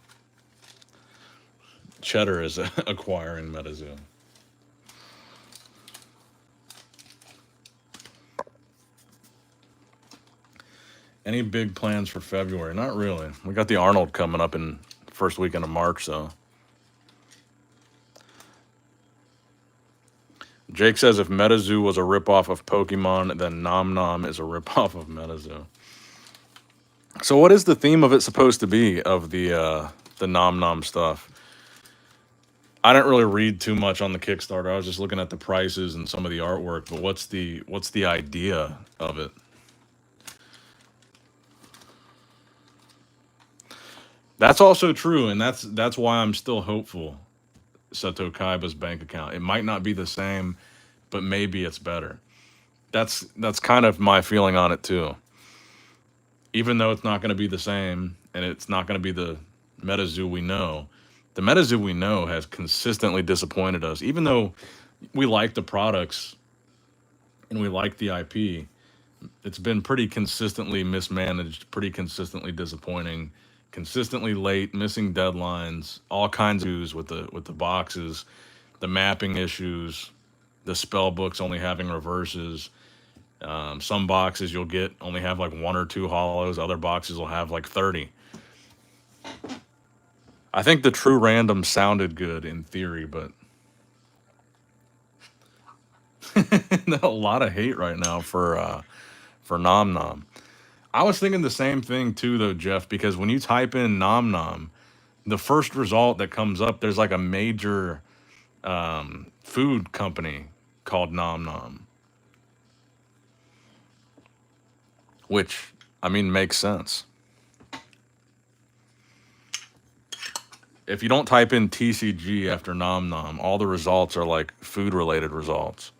Cheddar is acquiring Metazoo. Any big plans for February? Not really. We got the Arnold coming up in first weekend of March, so. Jake says if Metazoo was a ripoff of Pokemon, then Nom Nom is a ripoff of Metazoo. So what is the theme of it supposed to be, of the Nom Nom stuff? I didn't really read too much on the Kickstarter. I was just looking at the prices and some of the artwork, but what's the idea of it? That's also true, and that's why I'm still hopeful. Seto Kaiba's bank account. It might not be the same, but maybe it's better. That's kind of my feeling on it too. Even though it's not going to be the same, and it's not going to be the Metazoo we know, the Metazoo we know has consistently disappointed us. Even though we like the products and we like the IP, it's been pretty consistently mismanaged, pretty consistently disappointing, consistently late, missing deadlines, all kinds of issues with the boxes, the mapping issues, the spell books only having reverses. Some boxes you'll get only have like 1 or 2 hollows. Other boxes will have like 30. I think the true random sounded good in theory, but a lot of hate right now for Nom Nom. I was thinking the same thing too, though, Jeff, because when you type in Nom Nom, the first result that comes up, there's like a major food company called Nom Nom, which, I mean, makes sense. If you don't type in TCG after Nom Nom, all the results are like food related results.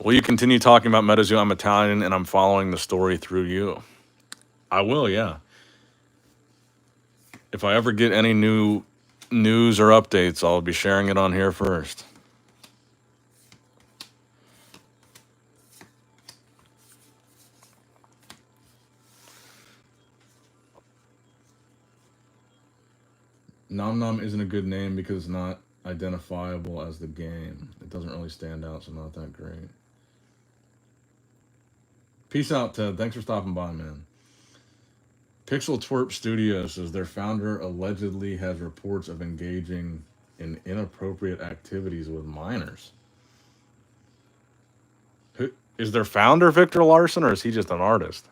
Will you continue talking about Metazoo? I'm Italian and I'm following the story through you. I will, yeah. If I ever get any new news or updates, I'll be sharing it on here first. Nom Nom isn't a good name because it's not identifiable as the game. It doesn't really stand out, so not that great. Peace out, Ted. Thanks for stopping by, man. Pixel Twerp Studios says their founder allegedly has reports of engaging in inappropriate activities with minors. Who is their founder, Victor Larson, or is he just an artist?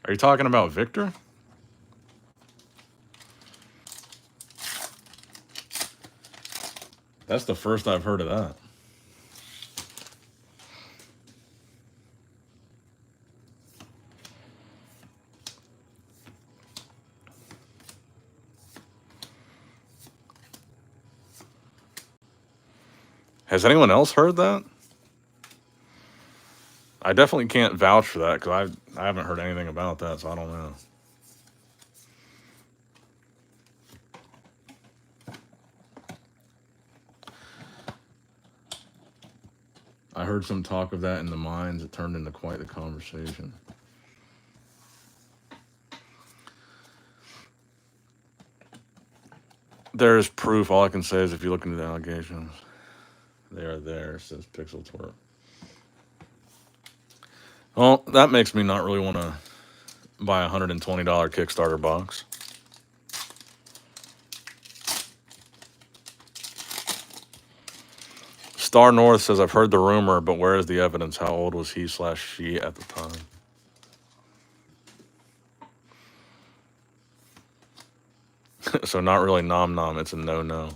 Are you talking about Victor? That's the first I've heard of that. Has anyone else heard that? I definitely can't vouch for that because I haven't heard anything about that, so I don't know. I heard some talk of that in the mines. It turned into quite the conversation. There's proof. All I can say is if you look into the allegations, they are there, says Pixel Twerp. Well, that makes me not really want to buy a $120 Kickstarter box. Star North says, I've heard the rumor, but where is the evidence? How old was he/she at the time? So not really Nom Nom, it's a no-no.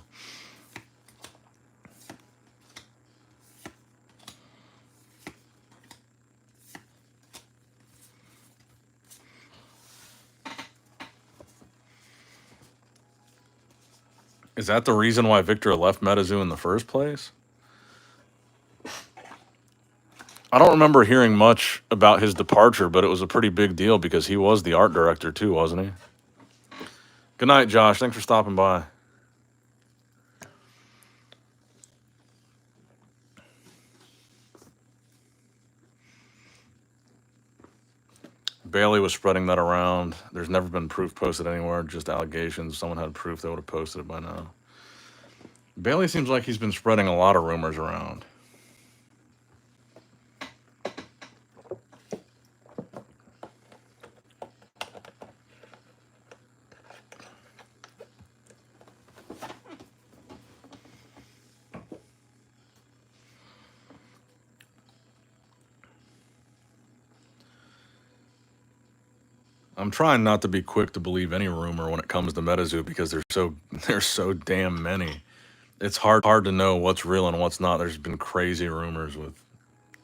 Is that the reason why Victor left Metazoo in the first place? I don't remember hearing much about his departure, but it was a pretty big deal because he was the art director too, wasn't he? Good night, Josh. Thanks for stopping by. Bailey was spreading that around. There's never been proof posted anywhere, just allegations. Someone had proof, they would have posted it by now. Bailey seems like he's been spreading a lot of rumors around. I'm trying not to be quick to believe any rumor when it comes to Metazoo because there's so damn many. It's hard to know what's real and what's not. There's been crazy rumors with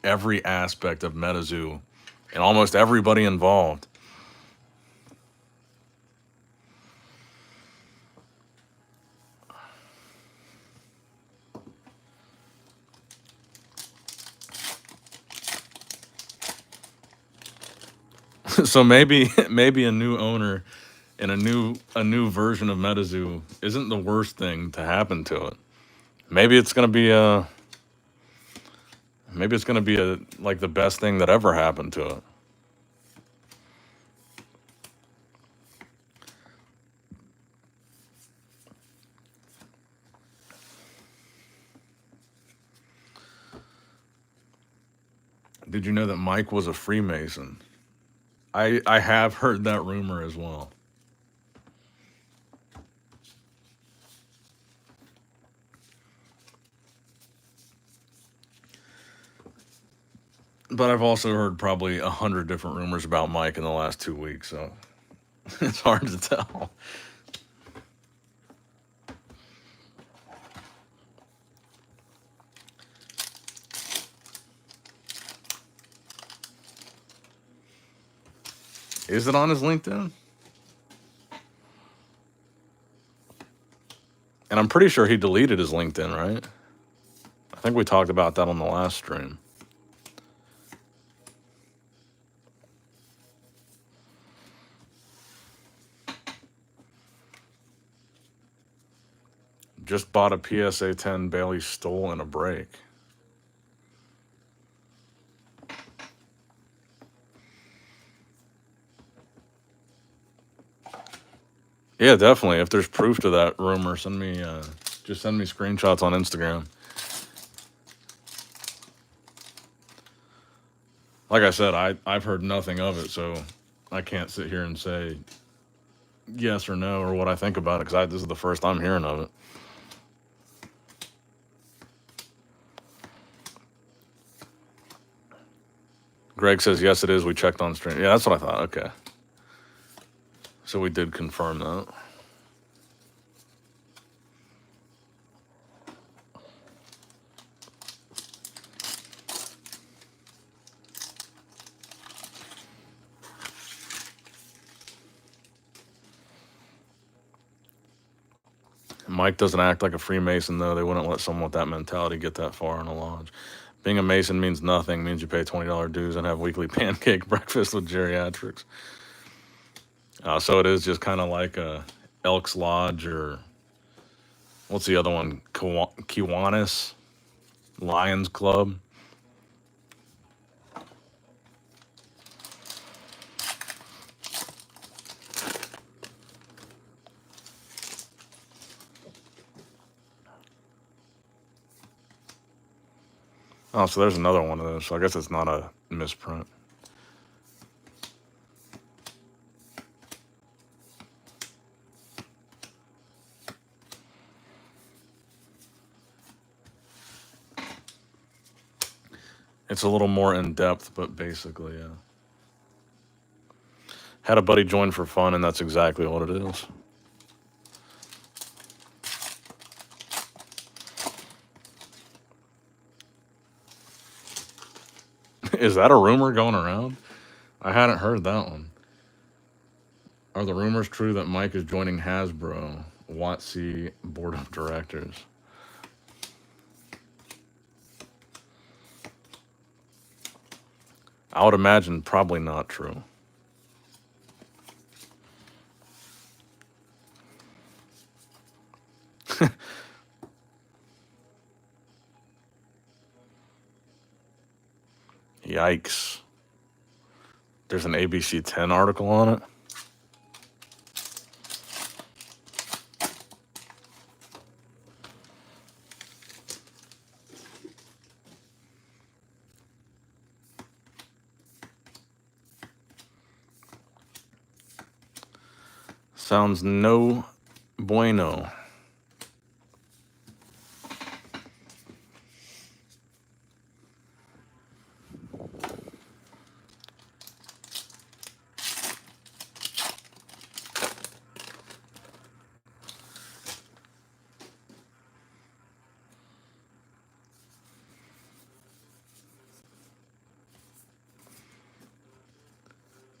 every aspect of Metazoo and almost everybody involved. So maybe a new owner and a new version of Metazoo isn't the worst thing to happen to it. Maybe it's gonna be like the best thing that ever happened to it. Did you know that Mike was a Freemason? I have heard that rumor as well. But I've also heard probably 100 different rumors about Mike in the last 2 weeks, so it's hard to tell. Is it on his LinkedIn? And I'm pretty sure he deleted his LinkedIn, right? I think we talked about that on the last stream. Just bought a PSA 10 Bailey stole in a break. Yeah, definitely. If there's proof to that rumor, send me just send me screenshots on Instagram. Like I said, I've heard nothing of it, so I can't sit here and say yes or no or what I think about it because this is the first I'm hearing of it. Greg says yes, it is. We checked on stream. Yeah, that's what I thought. Okay, so we did confirm that. Mike doesn't act like a Freemason, though. They wouldn't let someone with that mentality get that far in a lodge. Being a Mason means nothing. Means you pay $20 dues and have weekly pancake breakfast with geriatrics. So it is just kind of like a Elks Lodge or what's the other one? Kiwanis Lions Club. Oh, so there's another one of those. So I guess it's not a misprint. It's a little more in depth, but basically, yeah. Had a buddy join for fun, and that's exactly what it is. Is that a rumor going around? I hadn't heard that one. Are the rumors true that Mike is joining Hasbro WotC board of directors? I would imagine probably not true. Yikes. There's an ABC 10 article on it. Sounds no bueno.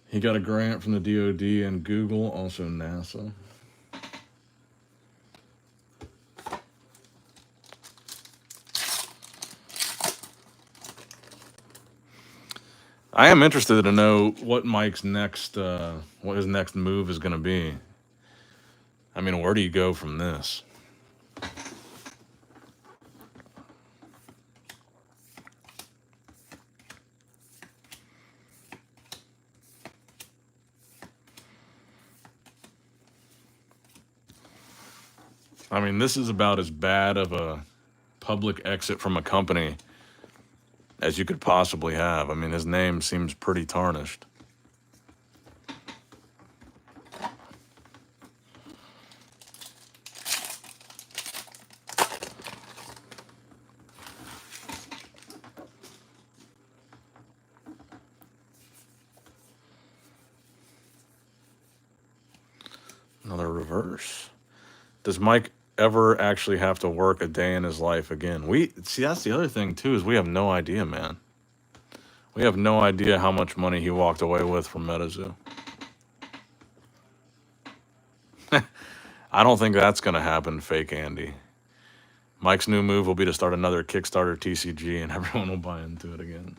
He got a grant from the DoD and Google, also NASA. I am interested to know what Mike's next, what his next move is going to be. I mean, where do you go from this? I mean, this is about as bad of a public exit from a company as you could possibly have. I mean, his name seems pretty tarnished. Another reverse. Does Mike ever actually have to work a day in his life again? We see, that's the other thing too, is we have no idea, man. We have no idea how much money he walked away with from Metazoo. I don't think that's going to happen, fake Andy. Mike's new move will be to start another Kickstarter TCG and everyone will buy into it again.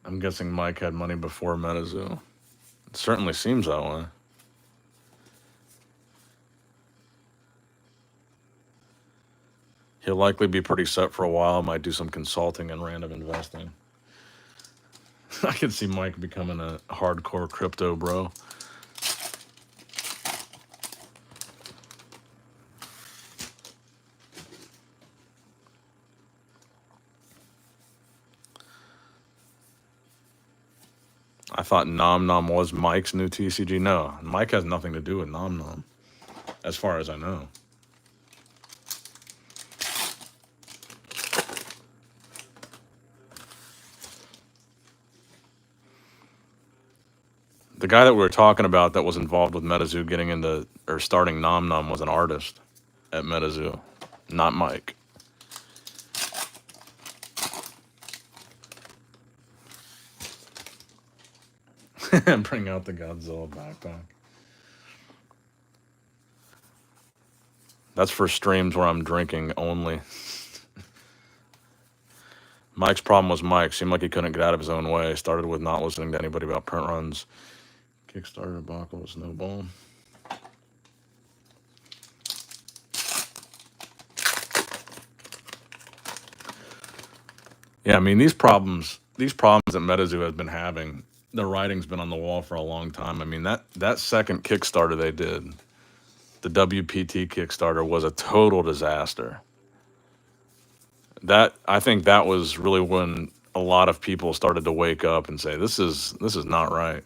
I'm guessing Mike had money before Metazoo. It certainly seems that way. He'll likely be pretty set for a while. Might do some consulting and random investing. I can see Mike becoming a hardcore crypto bro. I thought Nom Nom was Mike's new TCG. No, Mike has nothing to do with Nom Nom, as far as I know. The guy that we were talking about that was involved with Metazoo getting into or starting Nom Nom was an artist at Metazoo, not Mike. Bring out the Godzilla backpack. That's for streams where I'm drinking only. Mike's problem was Mike. Seemed like he couldn't get out of his own way. Started with not listening to anybody about print runs. Kickstarter debacle, snowball. Yeah, I mean these problems that Metazoo has been having, the writing's been on the wall for a long time. I mean that second Kickstarter they did, the WPT Kickstarter, was a total disaster. I think that was really when a lot of people started to wake up and say this is not right.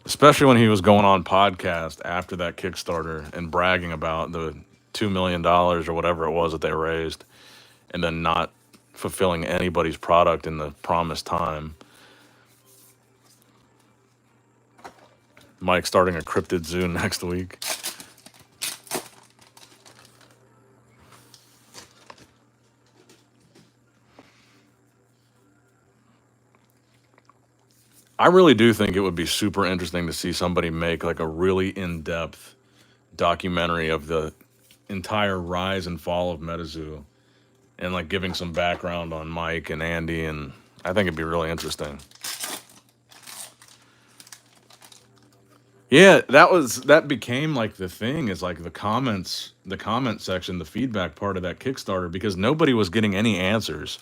Especially when he was going on podcast after that Kickstarter and bragging about the $2 million or whatever it was that they raised, and then not fulfilling anybody's product in the promised time. Mike starting a cryptid zoo next week. I really do think it would be super interesting to see somebody make like a really in-depth documentary of the entire rise and fall of Metazoo and like giving some background on Mike and Andy, and I think it'd be really interesting. Yeah, that became like the thing, is like the comment section, the feedback part of that Kickstarter, because nobody was getting any answers.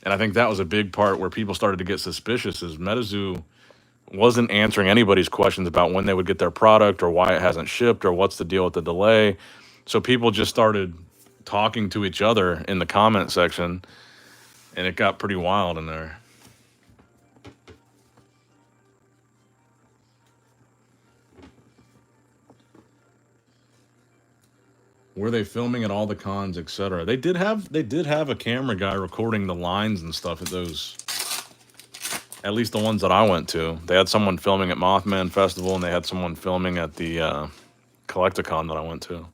And I think that was a big part where people started to get suspicious, is Metazoo wasn't answering anybody's questions about when they would get their product or why it hasn't shipped or what's the deal with the delay. So people just started talking to each other in the comment section, and it got pretty wild in there. Were they filming at all the cons, etc.? They did have a camera guy recording the lines and stuff at those, at least the ones that I went to. They had someone filming at Mothman Festival, and they had someone filming at the Collecticon that I went to.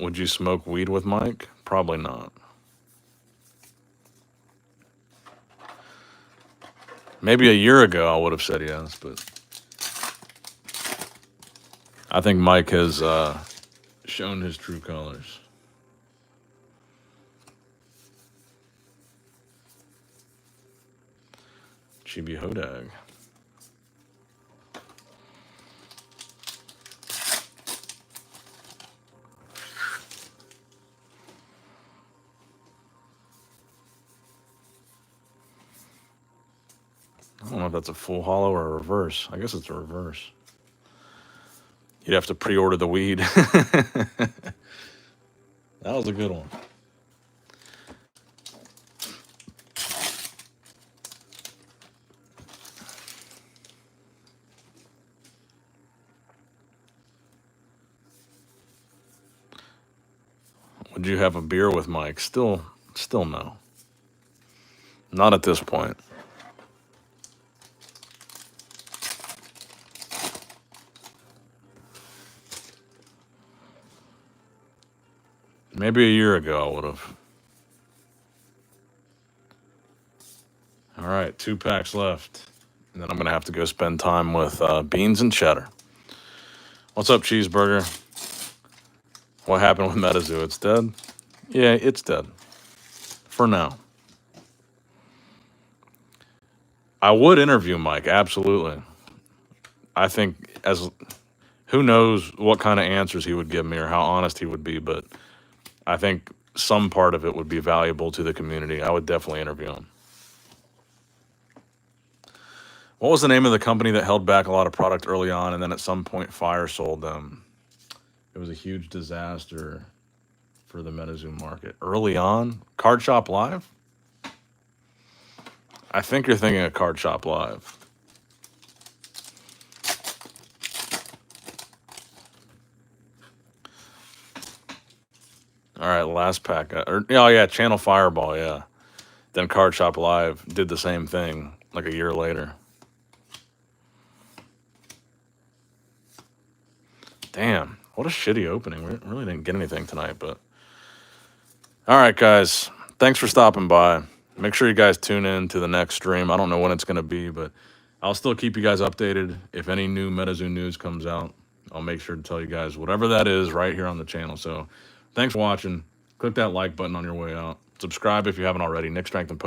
Would you smoke weed with Mike? Probably not. Maybe a year ago I would have said yes, but I think Mike has shown his true colors. Chibi Hodag. I don't know if that's a full hollow or a reverse. I guess it's a reverse. You'd have to pre-order the weed. That was a good one. Would you have a beer with Mike? Still no. Not at this point. Maybe a year ago I would have. All right, 2 packs left. And then I'm going to have to go spend time with beans and cheddar. What's up, Cheeseburger? What happened with Metazoo? It's dead? Yeah, it's dead. For now. I would interview Mike, absolutely. I think who knows what kind of answers he would give me or how honest he would be, but I think some part of it would be valuable to the community. I would definitely interview him. What was the name of the company that held back a lot of product early on and then at some point fire sold them? It was a huge disaster for the Metazoo market. Early on? Card Shop Live? I think you're thinking of Card Shop Live. All right, last pack. Oh, yeah, Channel Fireball, yeah. Then Card Shop Live did the same thing like a year later. Damn, what a shitty opening. We really didn't get anything tonight, but... All right, guys. Thanks for stopping by. Make sure you guys tune in to the next stream. I don't know when it's going to be, but I'll still keep you guys updated. If any new Metazoo news comes out, I'll make sure to tell you guys whatever that is right here on the channel. So thanks for watching. Click that like button on your way out. Subscribe if you haven't already. Nick Strength and Poke.